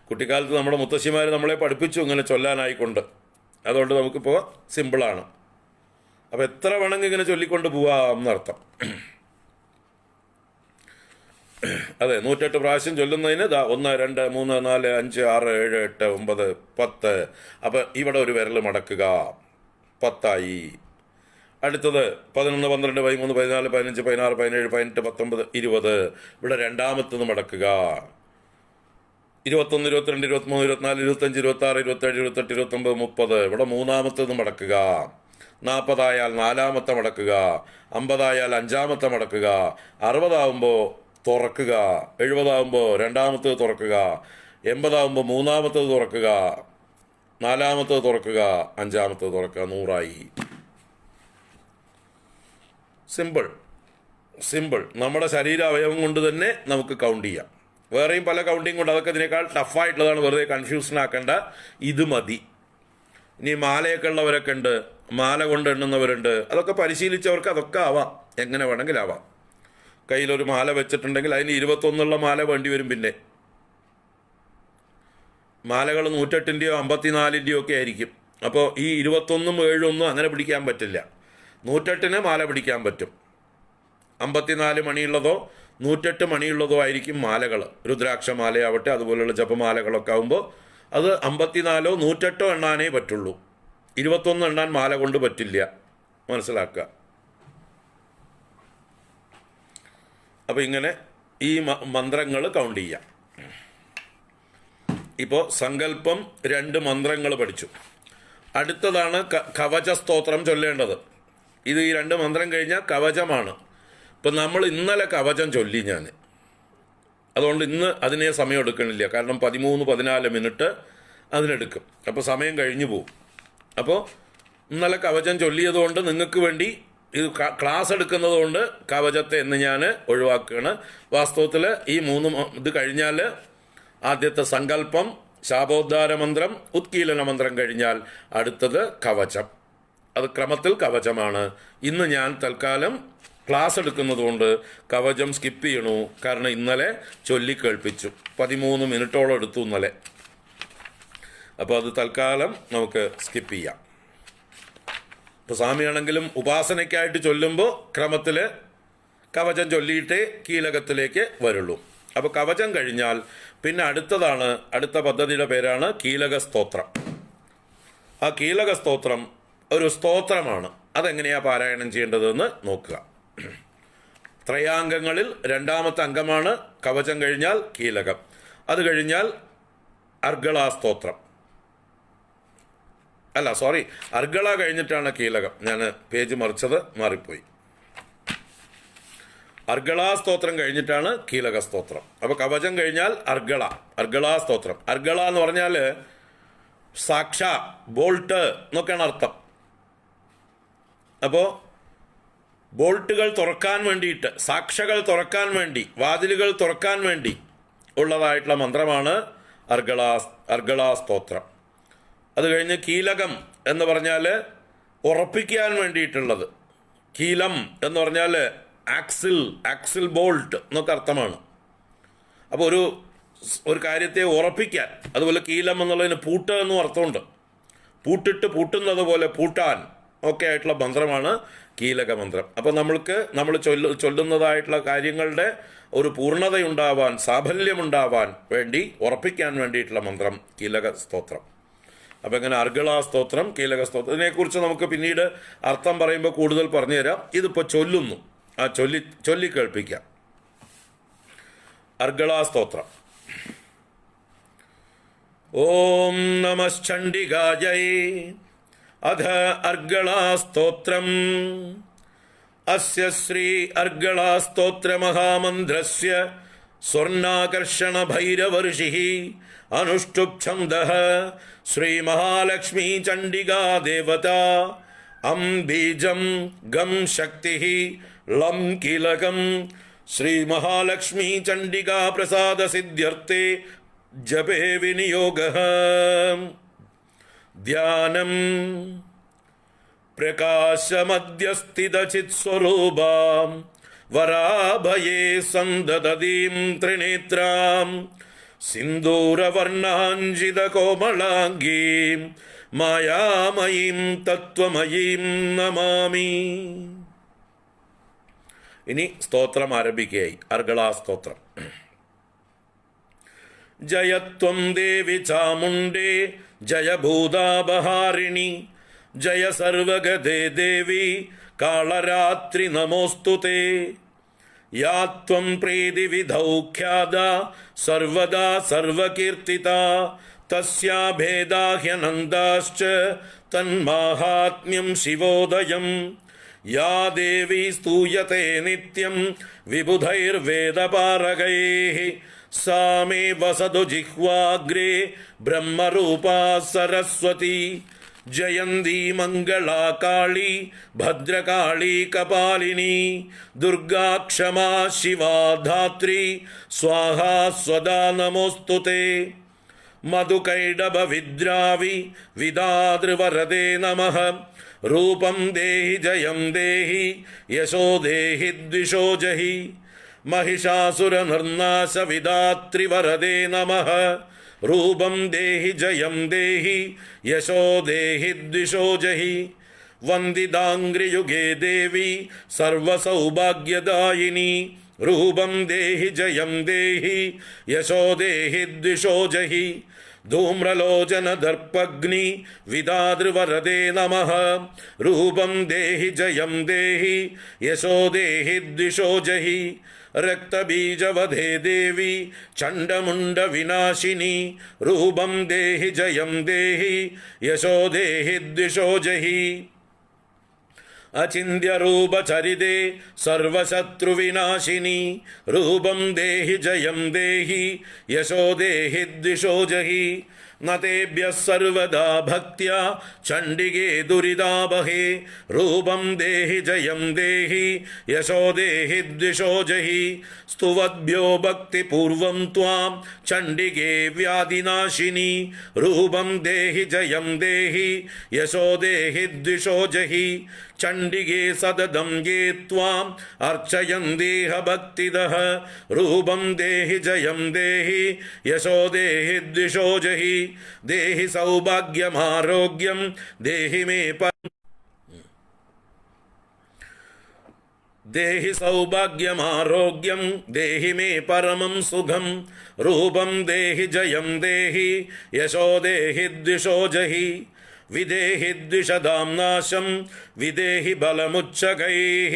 കുട്ടിക്കാലത്ത് നമ്മുടെ മുത്തശ്ശിമാർ നമ്മളെ പഠിപ്പിച്ചു ഇങ്ങനെ ചൊല്ലാനായിക്കൊണ്ട്. അതുകൊണ്ട് നമുക്കിപ്പോൾ സിമ്പിളാണ്. അപ്പോൾ എത്ര വേണമെങ്കിൽ ഇങ്ങനെ ചൊല്ലിക്കൊണ്ട് പോവാം എന്നർത്ഥം. അതെ, 108 പ്രാവശ്യം ചൊല്ലുന്നതിന് 1 2 3 4 5 6 7 8 9 10. അപ്പോൾ ഇവിടെ ഒരു വിരൽ മടക്കുക, 10. അടുത്തത് 11 12 13 14 15 16 17 18 19 20. ഇവിടെ രണ്ടാമത്തത് മടക്കുക. 21 22 23 24 25 26 27 28 29 30. ഇവിടെ മൂന്നാമത്തത് മടക്കുക. 40 ആയാൽ നാലാമത്തെ മടക്കുക. 50 ആയാൽ അഞ്ചാമത്തെ മടക്കുക. 60 ആവുമ്പോൾ തുറക്കുക. 70 ആവുമ്പോൾ രണ്ടാമത്തത് തുറക്കുക. 80 ആവുമ്പോൾ മൂന്നാമത്തത് തുറക്കുക. നാലാമത്തത് തുറക്കുക. അഞ്ചാമത്തത് തുറക്കുക. 100. സിമ്പിൾ. നമ്മുടെ ശരീരാവയവം കൊണ്ട് തന്നെ നമുക്ക് കൗണ്ട് ചെയ്യാം. വേറെയും പല കൗണ്ടിങ് കൊണ്ട്, അതൊക്കെ ഇതിനേക്കാൾ ടഫായിട്ടുള്ളതാണ്. വെറുതെ കൺഫ്യൂഷൻ ആക്കേണ്ട. ഇത് മതി. ഇനി മാലയൊക്കെ ഉള്ളവരൊക്കെ ഉണ്ട്, മാല കൊണ്ട് എണ്ണുന്നവരുണ്ട്. അതൊക്കെ പരിശീലിച്ചവർക്ക് അതൊക്കെ ആവാം, എങ്ങനെ വേണമെങ്കിലും ആവാം. കയ്യിലൊരു മാല വെച്ചിട്ടുണ്ടെങ്കിൽ അതിന് 21 മാല വേണ്ടി വരും. പിന്നെ മാലകൾ 108ൻ്റെയോ 54ൻ്റെയോ ഒക്കെ ആയിരിക്കും. അപ്പോൾ ഈ 21 7 അങ്ങനെ പിടിക്കാൻ പറ്റില്ല. 108 മാല പിടിക്കാൻ പറ്റും. 54 മണിയുള്ളതോ 108 മണിയുള്ളതോ ആയിരിക്കും മാലകൾ. രുദ്രാക്ഷ മാലയാവട്ടെ, അതുപോലെയുള്ള ജപമാലകളൊക്കെ ആകുമ്പോൾ അത് 54 108 എണ്ണാനേ പറ്റുള്ളൂ. 21 എണ്ണാൻ മാല കൊണ്ട് പറ്റില്ല. മനസ്സിലാക്കുക. അപ്പോൾ ഇങ്ങനെ ഈ മന്ത്രങ്ങൾ കൗണ്ട് ചെയ്യാം. ഇപ്പോൾ സങ്കല്പം 2 മന്ത്രങ്ങൾ പഠിച്ചു. അടുത്തതാണ് കവച സ്തോത്രം ചൊല്ലേണ്ടത്. ഇത് ഈ 2 മന്ത്രം കഴിഞ്ഞാൽ കവചമാണ്. ഇപ്പം നമ്മൾ ഇന്നലെ കവചം ചൊല്ലി ഞാൻ, അതുകൊണ്ട് ഇന്ന് അതിനെ സമയം എടുക്കണില്ല. കാരണം 13-14 മിനിറ്റ് അതിനെടുക്കും. അപ്പോൾ സമയം കഴിഞ്ഞു പോകും. അപ്പോൾ ഇന്നലെ കവചം ചൊല്ലിയതുകൊണ്ട് നിങ്ങൾക്ക് വേണ്ടി ഇത് ക്ലാസ് എടുക്കുന്നത് കൊണ്ട് കവചത്തെ എന്ന് ഞാൻ ഒഴിവാക്കുകയാണ്. വാസ്തവത്തിൽ ഈ 3 ഇത് കഴിഞ്ഞാൽ ആദ്യത്തെ സങ്കല്പം, ശാപോദ്ധാര മന്ത്രം, ഉത്കീലന മന്ത്രം കഴിഞ്ഞാൽ അടുത്തത് കവചം. അത് ക്രമത്തിൽ കവചമാണ്. ഇന്ന് ഞാൻ തൽക്കാലം ക്ലാസ് എടുക്കുന്നത് കൊണ്ട് കവചം സ്കിപ്പ് ചെയ്യണു. കാരണം ഇന്നലെ ചൊല്ലിക്കേൾപ്പിച്ചു, 13 മിനിറ്റോളം എടുത്തു ഇന്നലെ. അപ്പോൾ അത് തൽക്കാലം നമുക്ക് സ്കിപ്പ് ചെയ്യാം. ഇപ്പോൾ സ്വാമിയാണെങ്കിലും ഉപാസനയ്ക്കായിട്ട് ചൊല്ലുമ്പോൾ ക്രമത്തിൽ കവചം ചൊല്ലിയിട്ടേ കീലകത്തിലേക്ക് വരുള്ളൂ. അപ്പോൾ കവചം കഴിഞ്ഞാൽ പിന്നെ അടുത്തതാണ്, അടുത്ത പദ്ധതിയുടെ പേരാണ് കീലക സ്തോത്രം. ആ കീലക സ്തോത്രം ഒരു സ്തോത്രമാണ്. അതെങ്ങനെയാണ് പാരായണം ചെയ്യേണ്ടതെന്ന് നോക്കുക. ത്രയാംഗങ്ങളിൽ 2ാമത്തെ അംഗമാണ് കവചം കഴിഞ്ഞാൽ കീലകം. അത് കഴിഞ്ഞാൽ അർഗളാസ്തോത്രം. അർഗള കഴിഞ്ഞിട്ടാണ് കീലകം. ഞാൻ പേജ് മറിച്ചത് മാറിപ്പോയി. അർഗളാസ്തോത്രം കഴിഞ്ഞിട്ടാണ് കീലക സ്തോത്രം. അപ്പോൾ കവചം കഴിഞ്ഞാൽ അർഗളാസ്തോത്രം. അർഗള എന്ന് പറഞ്ഞാൽ സാക്ഷ, ബോൾട്ട് എന്നൊക്കെയാണ് അർത്ഥം. അപ്പോൾ ബോൾട്ടുകൾ തുറക്കാൻ വേണ്ടിയിട്ട്, സാക്ഷകൾ തുറക്കാൻ വേണ്ടി, വാതിലുകൾ തുറക്കാൻ വേണ്ടി ഉള്ളതായിട്ടുള്ള മന്ത്രമാണ് അർഗളാസ്തോത്രം. അത് കഴിഞ്ഞ് കീലകം എന്ന് പറഞ്ഞാൽ ഉറപ്പിക്കാൻ വേണ്ടിയിട്ടുള്ളത്. കീലം എന്ന് പറഞ്ഞാൽ ആക്സിൽ ബോൾട്ട് എന്നൊക്കെ അർത്ഥമാണ്. അപ്പോൾ ഒരു കാര്യത്തെ ഉറപ്പിക്കാൻ. അതുപോലെ കീലം എന്നുള്ളതിന് പൂട്ട് എന്നും അർത്ഥമുണ്ട്. പൂട്ടിട്ട് പൂട്ടുന്നത് പോലെ പൂട്ടാൻ ഒക്കെ ആയിട്ടുള്ള മന്ത്രമാണ് കീലക മന്ത്രം. അപ്പോൾ നമ്മൾ ചൊല്ലുന്നതായിട്ടുള്ള കാര്യങ്ങളുടെ ഒരു പൂർണ്ണതയുണ്ടാവാൻ, സാഫല്യമുണ്ടാവാൻ വേണ്ടി ഉറപ്പിക്കാൻ വേണ്ടിയിട്ടുള്ള മന്ത്രം കീലക സ്തോത്രം. അപ്പോൾ ഇങ്ങനെ അർഗളാസ്തോത്രം, കീലക സ്തോത്രം, ഇതിനെക്കുറിച്ച് നമുക്ക് പിന്നീട് അർത്ഥം പറയുമ്പോൾ കൂടുതൽ പറഞ്ഞു തരാം. ഇതിപ്പോൾ ചൊല്ലുന്നു, ആ ചൊല്ലി കേൾപ്പിക്കാം. അർഗളാസ്തോത്രം. ഓം നമശ്ചണ്ഡികാജൈ അധ അർഗളാസ്തോത്രം. അസ്യ ശ്രീ അർഗളാസ്തോത്ര മഹാമന്ത്രസ്യ സ്വർണ്ണാകർഷണ ഭൈരവർഷിഃ അനുഷ്ടുപ് ഛന്ദഃ ശ്രീ മഹാലക്ഷ്മീ ചണ്ഡികാ ദേവതാ. അം ബീജം ഗം ശക്തിഃ ലം കീലകം. ശ്രീ മഹാലക്ഷ്മീ ചണ്ഡികാ പ്രസാദ സിദ്ധ്യർത്ഥേ ജപേ വിനിയോഗഃ. ധ്യാനം പ്രകാശമധ്യസ്ഥിതചിത്സ്വരൂപാം വരാഭയേ സന്തതീം ത്രിനേത്രാം സിന്ദൂരവർണ്ണാഞ്ജിതകോമളാംഗീം മായാമയീം തത്വമയീം നമാമി. ഇനി സ്തോത്രം ആരംഭിക്കുകയായി. അർഗളാസ്തോത്രം. ജയത്വം ദേവി ചാമുണ്ടേ ജയ ഭൂതാപഹാരിണി ജയ സർവഗതേ ദേവി കാളരാത്രി നമോസ്തുതേ. യാ ത്വം പ്രീതിവിധൗഖ്യാദ സർവദാ സർവകീർത്തിതാ തസ്യാ ഭേദാ ഹ്യനന്ദാശ്ച തന്മാഹാത്മ്യം ശിവോദയം. യാ ദേവി സ്തൂയത്തെ നിത്യം വിബുധൈർവേദപാരകൈഃ സാ മേ വസതു ജിഹ്വാഗ്രേ ബ്രഹ്മരൂപാ സരസ്വതി. ജയന്തി മംഗളാ കാളി ഭദ്രകാളി കപാലിനി ദുർഗാ ക്ഷമാ ശിവാ ധാത്രി സ്വാഹാ സ്വദാ നമോസ്തുതേ. മധുകൈടഭ വിദ്രാവി വിദാതൃവരദേ നമഃ. രൂപം ദേഹി ജയം ദേഹി യശോ ദേഹി ദ്വിഷോ ജഹി. महिषासुर निर्नाश विदात्रिवरदे नमः. रूपं देहि जयं देहि यशो देहि द्विषो जहि. वन्दिताङ्घ्रियुगे देवी सर्वसौभाग्यदायिनी. रूपं देहि जयं देहि यशो देहि द्विषो जहि. धूम्रलोचन दर्पग्नि विदातृवरदे नमः. रूपं देहि जयं देहि यशो देहि द्विषो जहि. रक्तबीजवधे देवी चण्डमुण्ड विनाशिनी. रूपं देहि जयं देहि यशो देहि द्विषो जहि. അചിന്യരൂപചരിതേ സർവശത്രുവിനാശിനി രൂപം ദേഹി ജയം ദേഹി യശോ ദേഹി ദ്വിഷോ ജഹി നതേഭ്യഃ സർവദാ ഭക്ത്യാ ചണ്ഡികേ ദുരിതാപഹേ രൂപം ദേഹി ജയം ദേഹി യശോ ദേഹി ദ്വിഷോ ജഹി സ്തുവദ്ഭ്യോ ഭക്തിപൂർവം ത്വാം ചണ്ഡികേ വ്യാധിനാശിനി രൂപം ദേഹി ജയം ദേഹി യശോ ദേഹി ദ്വിഷോ ജഹി ചണ്ഡികേ സതതം യേ ത്വാം അർച്ചയന്തേഹ ഭക്തിദഃ രൂപം ദേഹി ജയം ദേഹി യശോ ദേഹി ദ്വിഷോ ജഹി ദേഹി സൗഭാഗ്യമാരോഗ്യം ദേഹി മേ ദേഹി സൗഭാഗ്യമാരോഗ്യം ദേഹി മേ പരമം സുഖം രൂപം ദേഹി ജയം ദേഹി യശോ ദേഹി ദ്വിഷോ ജഹി വിദേഹി ദ്വിഷദാം നാശം വിദേഹി ബലമുച്ഛകൈഃ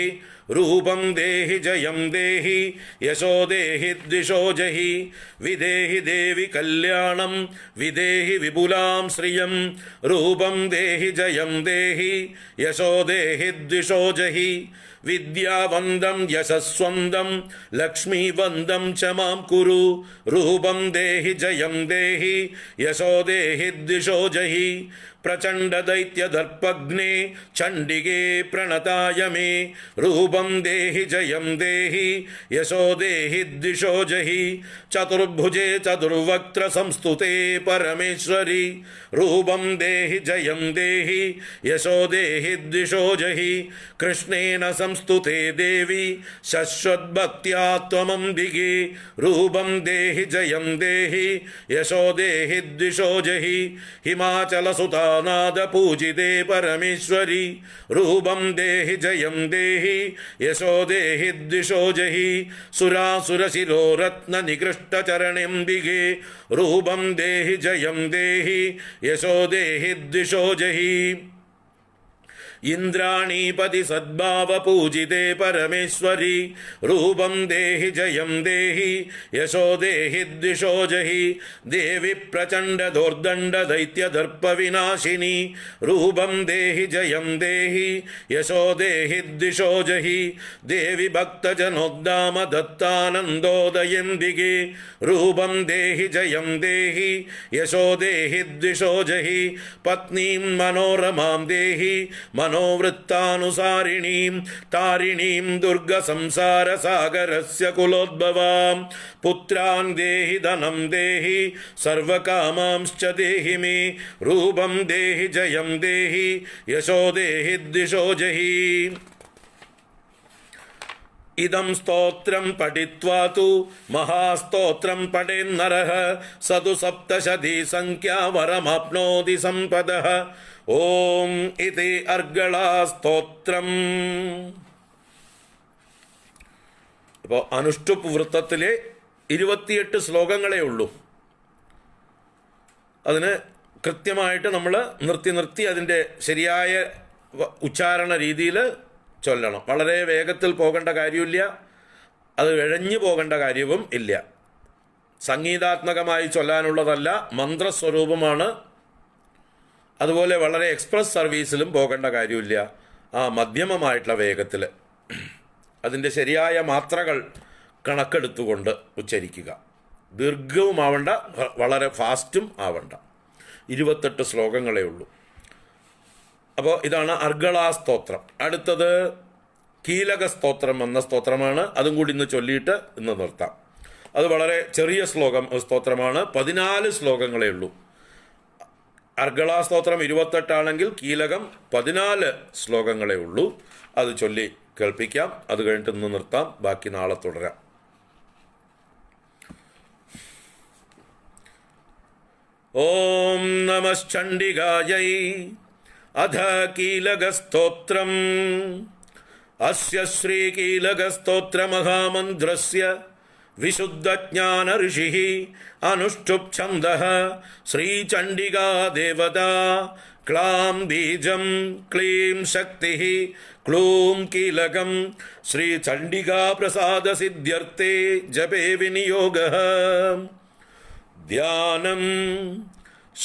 രൂപം ദേഹി ജയം ദേഹി യശോ ദേഹി ദ്വിഷോ ജഹി വിദേഹി ദേവി കല്യാണം വിദേഹി വിപുലാം ശ്രിയം രൂപം ദേഹി ജയം ദേഹി യശോ ദേഹി ദ്വിഷോ ജഹി വിദ്യാവന്തം യശസ്വന്തം ലക്ഷ്മീവന്തം ച മാം കുരു രൂപം ദേഹി ജയം ദേഹി യശോ ദേഹി ദ്വിഷോ ജഹി പ്രചണ്ഡ ദൈത്യദർപ്പഗ്നേ ചണ്ഡികേ പ്രണതായ മേ രൂപം ദേഹി ജയം ദേഹി യശോ ദേഹി ദ്വിഷോ ജഹി ചതുർഭുജേ ചതുർവക്ത്ര സംസ്തുതേ പരമേശ്വരി രൂപം ദേഹി ജയം ദേഹി യശോ ദേഹി ദ്വിഷോ ജഹി കൃഷ്ണേന സംസ്തുതേ ദേവി ശശ്വദ്ഭക്ത്യാ ത്വമംബികേ രൂപം ദേഹി ജയം ദേഹി യശോ ദേഹി ദ്വിഷോ ജഹി ഹിമാചലസുതാ നാദ പൂജിതേ പരമേശ്വരി രൂപം ദേഹി ജയം ദേഹി യശോ ദേഹി ദ്വിഷോ ജഹി സുരാസുരശിരോ രത്ന നികൃഷ്ട ചരണംബികേ രൂപം ദേഹി ജയം ദേഹി യശോ ദേഹി ദ്വിഷോ ജഹി ഇന്ദ്രാണീപതി സദ്ഭാവ പൂജിതേ പരമേശ്വരി രൂപം ദേഹി ജയം ദേഹി യശോ ദേഹി ദ്വിഷോ ജഹി ദേവി പ്രചണ്ഡ ദോർദണ്ഡ ദൈത്യദർപ്പ വിനാശിനി രൂപം ദേഹി ജയം ദേഹി യശോ ദേഹി ദ്വിഷോ ജഹി ദേവി ഭക്തജനോദ്ദാമ ദത്താനന്ദോദയംബികേ രൂപം ദേഹി ജയം ദേഹി യശോ ദേഹി ദ്വിഷോ ജഹി പത്നീം മനോരമാം ദേഹി മനോവൃത്താനുസാരിണീം താരിണീം ദുർഗ സംസാര സാഗരസ്യ കുലോദ്ഭവാം പുത്രാൻ ദേഹി ധനം ദേഹി സർവകാമാംശ്ച ദേഹി മേ രൂപം ദേഹി ജയം ദേഹി യശോ ദേഹി ദ്വിഷോ ജഹി ഇദം സ്തോത്രം പഠിത്വാ തു മഹാസ്തോത്രം പഠേന്നരഃ സതു സപ്തശതി സംഖ്യാ വരമാപ്നോതി സമ്പദഃ ഓം ഇതി അർഗളാസ്തോത്രം. അപ്പോൾ അനുഷ്ടുപ്പ് വൃത്തത്തിലെ 28 ശ്ലോകങ്ങളേ ഉള്ളൂ. അതിന് കൃത്യമായിട്ട് നമ്മൾ നിർത്തി അതിൻ്റെ ശരിയായ ഉച്ചാരണ രീതിയിൽ ചൊല്ലണം. വളരെ വേഗത്തിൽ പോകേണ്ട കാര്യമില്ല, അത് ഇഴഞ്ഞു പോകേണ്ട കാര്യവും ഇല്ല. സംഗീതാത്മകമായി ചൊല്ലാനുള്ളതല്ല, മന്ത്രസ്വരൂപമാണ്. അതുപോലെ വളരെ എക്സ്പ്രസ് സർവീസിലും പോകേണ്ട കാര്യമില്ല. ആ മധ്യമമായിട്ടുള്ള വേഗത്തിൽ അതിൻ്റെ ശരിയായ മാത്രകൾ കണക്കെടുത്തുകൊണ്ട് ഉച്ചരിക്കുക. ദീർഘവുമാവണ്ട, വളരെ ഫാസ്റ്റും ആവണ്ട. 28 ശ്ലോകങ്ങളേ ഉള്ളൂ. അപ്പോൾ ഇതാണ് അർഗളാസ്തോത്രം. അടുത്തത് കീലക സ്തോത്രം എന്ന സ്തോത്രമാണ്. അതും കൂടി ഇന്ന് ചൊല്ലിയിട്ട് ഇന്ന് നിർത്താം. അത് വളരെ ചെറിയ സ്തോത്രമാണ്. 14 ശ്ലോകങ്ങളേ ഉള്ളൂ. അർഗളാസ്തോത്രം 28 ആണെങ്കിൽ കീലകം 14 ശ്ലോകങ്ങളേ ഉള്ളൂ. അത് ചൊല്ലി കേൾപ്പിക്കാം. അത് കഴിഞ്ഞിട്ട് ഇന്ന് നിർത്താം. ബാക്കി നാളെ തുടരാം. ഓം നമശ്ചണ്ഡികായൈ അധ കീലകസ്തോത്രം. അസ്യ ശ്രീകീലകസ്തോത്രമഹാമന്ത്രസ്യ വിശുദ്ധജ്ഞാന ഋഷിഃ അനുഷ്ഠുപ് ഛന്ദഃ ശ്രീചണ്ഡികാ ദേവതാ. ക്ലാം ബീജം ക്ലീം ശക്തിഃ ക്ലൂം കീലകം ശ്രീചണ്ഡികാ പ്രസാദ സിദ്ധ്യർത്ഥേ ജപേ വിനിയോഗഃ. ധ്യാനം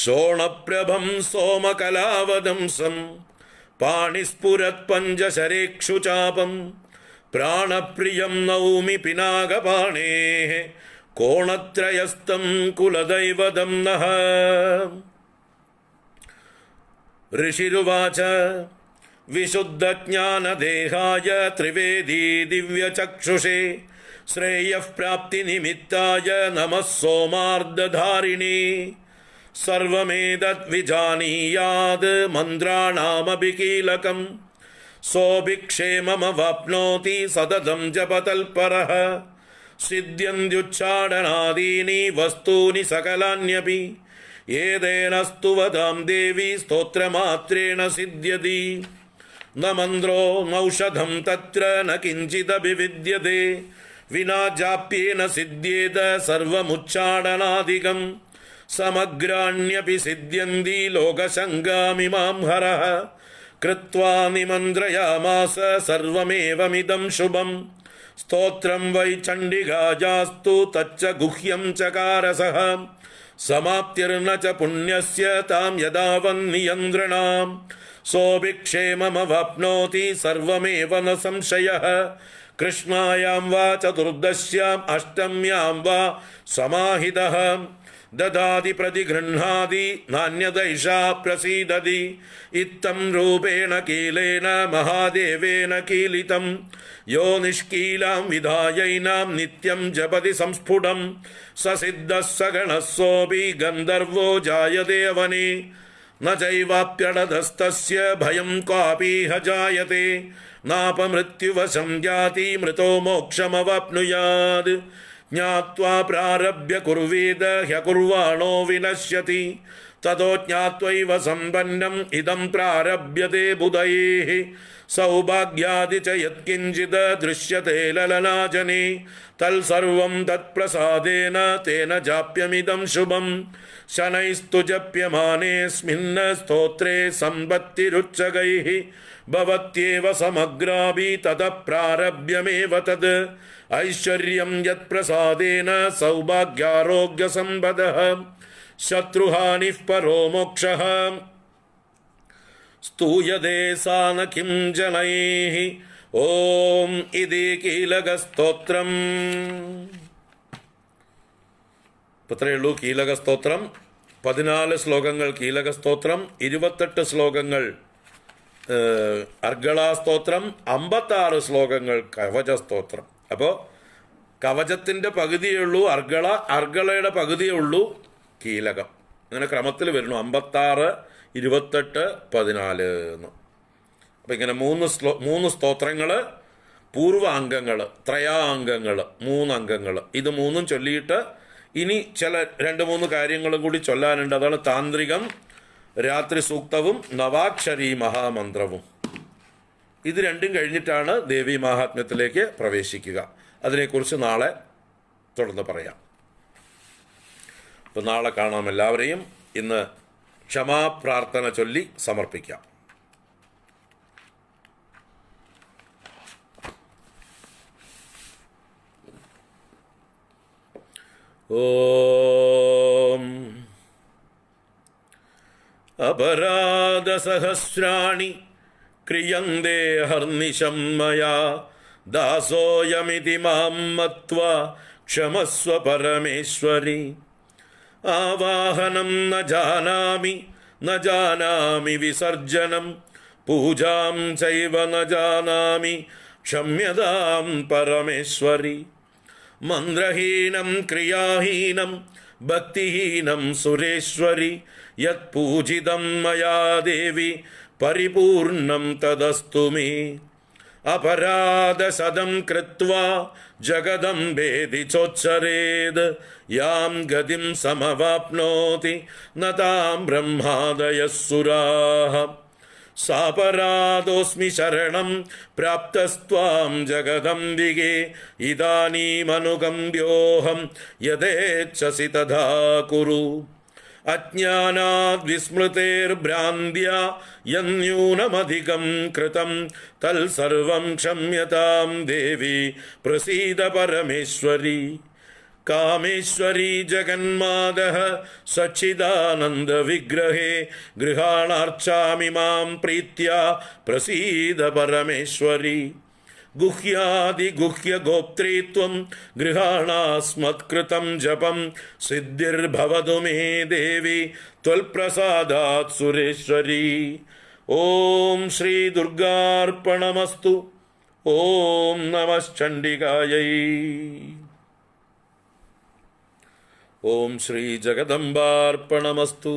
ശോണപ്രഭം സോമകലാവദംസം പാണിസ്ഫുരത് പഞ്ചശരേക്ഷു ചാപം പ്രാണപ്രിയം നൗമി പിനാകപാണേ കോണത്രയസ്തം കുലദൈവതം നഃ. ഋഷിരുവാച വിശുദ്ധജ്ഞാനദേഹായ ത്രിവേദീ ദിവ്യചക്ഷുഷേ ശ്രേയഃ പ്രാപ്തിനിമിത്തായ നമഃ സോമാർദ്ദധാരിണി. സർവമേതദ് വിജാനീയാത് മന്ത്രാണാമപി കീലകം സോഭിക്ഷേമമവാപ്നോതി സതതം ജപതൽപരഃ. സിദ്ധ്യന്ത്യുച്ചാടനാദീനി വസ്തൂനി സകലാന്യപി ഏതേനസ്തു വദാം ദേവി സ്തോത്രമാത്രേണ സിദ്ധ്യതി. ന മന്ത്രോ നൗഷധം തത്ര ന കിഞ്ചിദഭിവിദ്യതേ വിനാ ജാപ്യേന സിദ്ധ്യേത സർവമുച്ചാടനാദികം. സമഗ്രാണ്യപി സിദ്ധ്യന്തി ലോകശങ്കാമിമാം ഹരഃ. കൃത്വാ നിമന്ത്രയാമാസ സർവമേവമിദം ശുഭം. സ്തോത്രം വൈ ചണ്ഡികാജാസ്തു തച്ച ഗുഹ്യം ചകാരസഃ. സമാപ്തിർന ച പുണ്യസ്യ താം യദാവന്നിയന്ത്രണാം. സോഭിക്ഷേമമവാപ്നോതി സർവമേവ ന സംശയഃ. കൃഷ്ണായാം വാ ചതുർദശ്യാം അഷ്ടമ്യാം വാ സമാഹിതഃ. ദദാതി പ്രതിഗൃഹാതി നാന്യദൈഷാ പ്രസീദതി. ഇത്തം രൂപേണ കീലേന മഹാദേവേന കീലിതം. യോ നിഷ്കീലാം വിധായൈനാം നിത്യം ജപതി സംസ്ഫുടം. സസിദ്ധഃ സഗണഃ സോപി ഗന്ധർവോ ജായതേ വനേ. ന ചൈവാപ്യടധസ്തസ്യ ഭയം ക്വാപീഹ ജായതേ. നാപമൃത്യുവശം യാതി മൃതോ മോക്ഷമവാപ്നുയാത്. ജ്ഞാത്വാ പ്രാരഭ്യ കുർവീത ഹ്യകുർവാണോ വിനശ്യതി. തതോ ജ്ഞാത്വൈവ സമ്പന്നം ഇദം പ്രാരഭ്യതേ ബുധൈഃ. സൗഭാഗ്യാദി ച യത്കിഞ്ചിത് ദൃശ്യത്തെ ലലനാജനേ. തൽസർവം തത്പ്രസാദേന തേന ജാപ്യമിദം ശുഭം. ശനൈസ്തു ജപ്യമാനേസ്മിന്ന സ്തോത്രേ സമ്പത്തിരുച്ചകൈഃ. ഭവത്യേവ സമഗ്രാഭി തതഃ പ്രാരഭ്യമേവ തത്. ഐശ്വര്യം യത് സൗഭാഗ്യാരോഗ്യസമ്പദഃ. ശത്രുഹാനിഃ പരോ മോക്ഷഃ. സ്തൂയതേ സാ ന കിം ജനൈഃ. ഓം ഇതി കീലകസ്തോത്രം. ഇത്രയേ ഉള്ളൂ കീലകസ്തോത്രം. 14 ശ്ലോകങ്ങൾ കീലകസ്തോത്രം, 28 ശ്ലോകങ്ങൾ അർഗളാസ്തോത്രം, 56 ശ്ലോകങ്ങൾ കവചസ്തോത്രം. അപ്പോൾ കവചത്തിൻ്റെ പകുതിയേ ഉള്ളൂ അർഗള, അർഗളയുടെ പകുതിയേ ഉള്ളൂ കീലകം. അങ്ങനെ ക്രമത്തിൽ വരുന്നു 56, 28, 14 എന്ന്. അപ്പം ഇങ്ങനെ മൂന്ന് സ്തോത്രങ്ങൾ, പൂർവ്വ അംഗങ്ങൾ, ത്രയാംഗങ്ങൾ, 3 അംഗങ്ങൾ. ഇത് 3 ചൊല്ലിയിട്ട് ഇനി ചില 2-3 കാര്യങ്ങളും കൂടി ചൊല്ലാനുണ്ട്. അതാണ് താന്ത്രികം, രാത്രി സൂക്തവും നവാക്ഷരി മഹാമന്ത്രവും. ഇത് രണ്ടും കഴിഞ്ഞിട്ടാണ് ദേവി മഹാത്മ്യത്തിലേക്ക് പ്രവേശിക്കുക. അതിനെക്കുറിച്ച് നാളെ തുടർന്ന് പറയാം. അപ്പോൾ നാളെ കാണാം എല്ലാവരെയും. ഇന്ന് ക്ഷമാപ്രാർത്ഥന ചൊല്ലി സമർപ്പിക്കാം. ഓം അപരാധസഹസ്രാണി ക്രിയന്തേ ഹർനിശം മയാ ദാസോയമിതി മാം മത്വാ ക്ഷമസ്വ പരമേശ്വരി. ആവാഹനം ന ജാനാമി വിസർജനം പൂജാം ചൈവ ന ജാനാമി ക്ഷമ്യതാം പരമേശ്വരി. മന്ത്രഹീനം ക്രിയാഹീനം ഭക്തിഹീനം സുരേശ്വരി. യത് പൂജിതം മയാ ദേവി പരിപൂർണം തദസ്തു മേ. അപരാധശതം കൃത്വാ ജഗദംബേതി ചോച്ചരേത് യാം ഗതിം സമവാപ്നോതി ന താം ബ്രഹ്മാദയഃസുരാഃ. സാപരാധോസ്മി ശരണം പ്രാപ്തസ്ത്വാം ജഗദംബികേ. ഇദാനീമനുകമ്പ്യോഹം യഥേച്ഛസി തഥാ കുരു. അജ്ഞാനാദ് വിസ്മൃതേർഭ്രാന്ത്യാ യന്യൂനമധികം കൃതം തൽസർവം ക്ഷമ്യതാം ദേവി പ്രസീദ പരമേശ്വരി. കാമേശ്വരീ ജഗന്മാതഃ സച്ചിദാനന്ദവിഗ്രഹേ ഗൃഹാണാർച്ചാമി മാം പ്രീത്യാ പ്രസീദ പരമേശ്വരി. ഗുഹ്യാദിഗുഹ്യഗോപ്ത്രീത്വം ഗൃഹാണാസ്മത്കൃതം ജപം സിദ്ധിർഭവതു മേ ദേവി ത്വൽപ്രസാദാത് സുരേശ്വരി. ഓം ശ്രീ ദുർഗാർപ്പണമസ്തു. ഓം നമശ്ചണ്ഡികായൈ. ഓം ശ്രീ ജഗദംബാർപ്പണമസ്തു.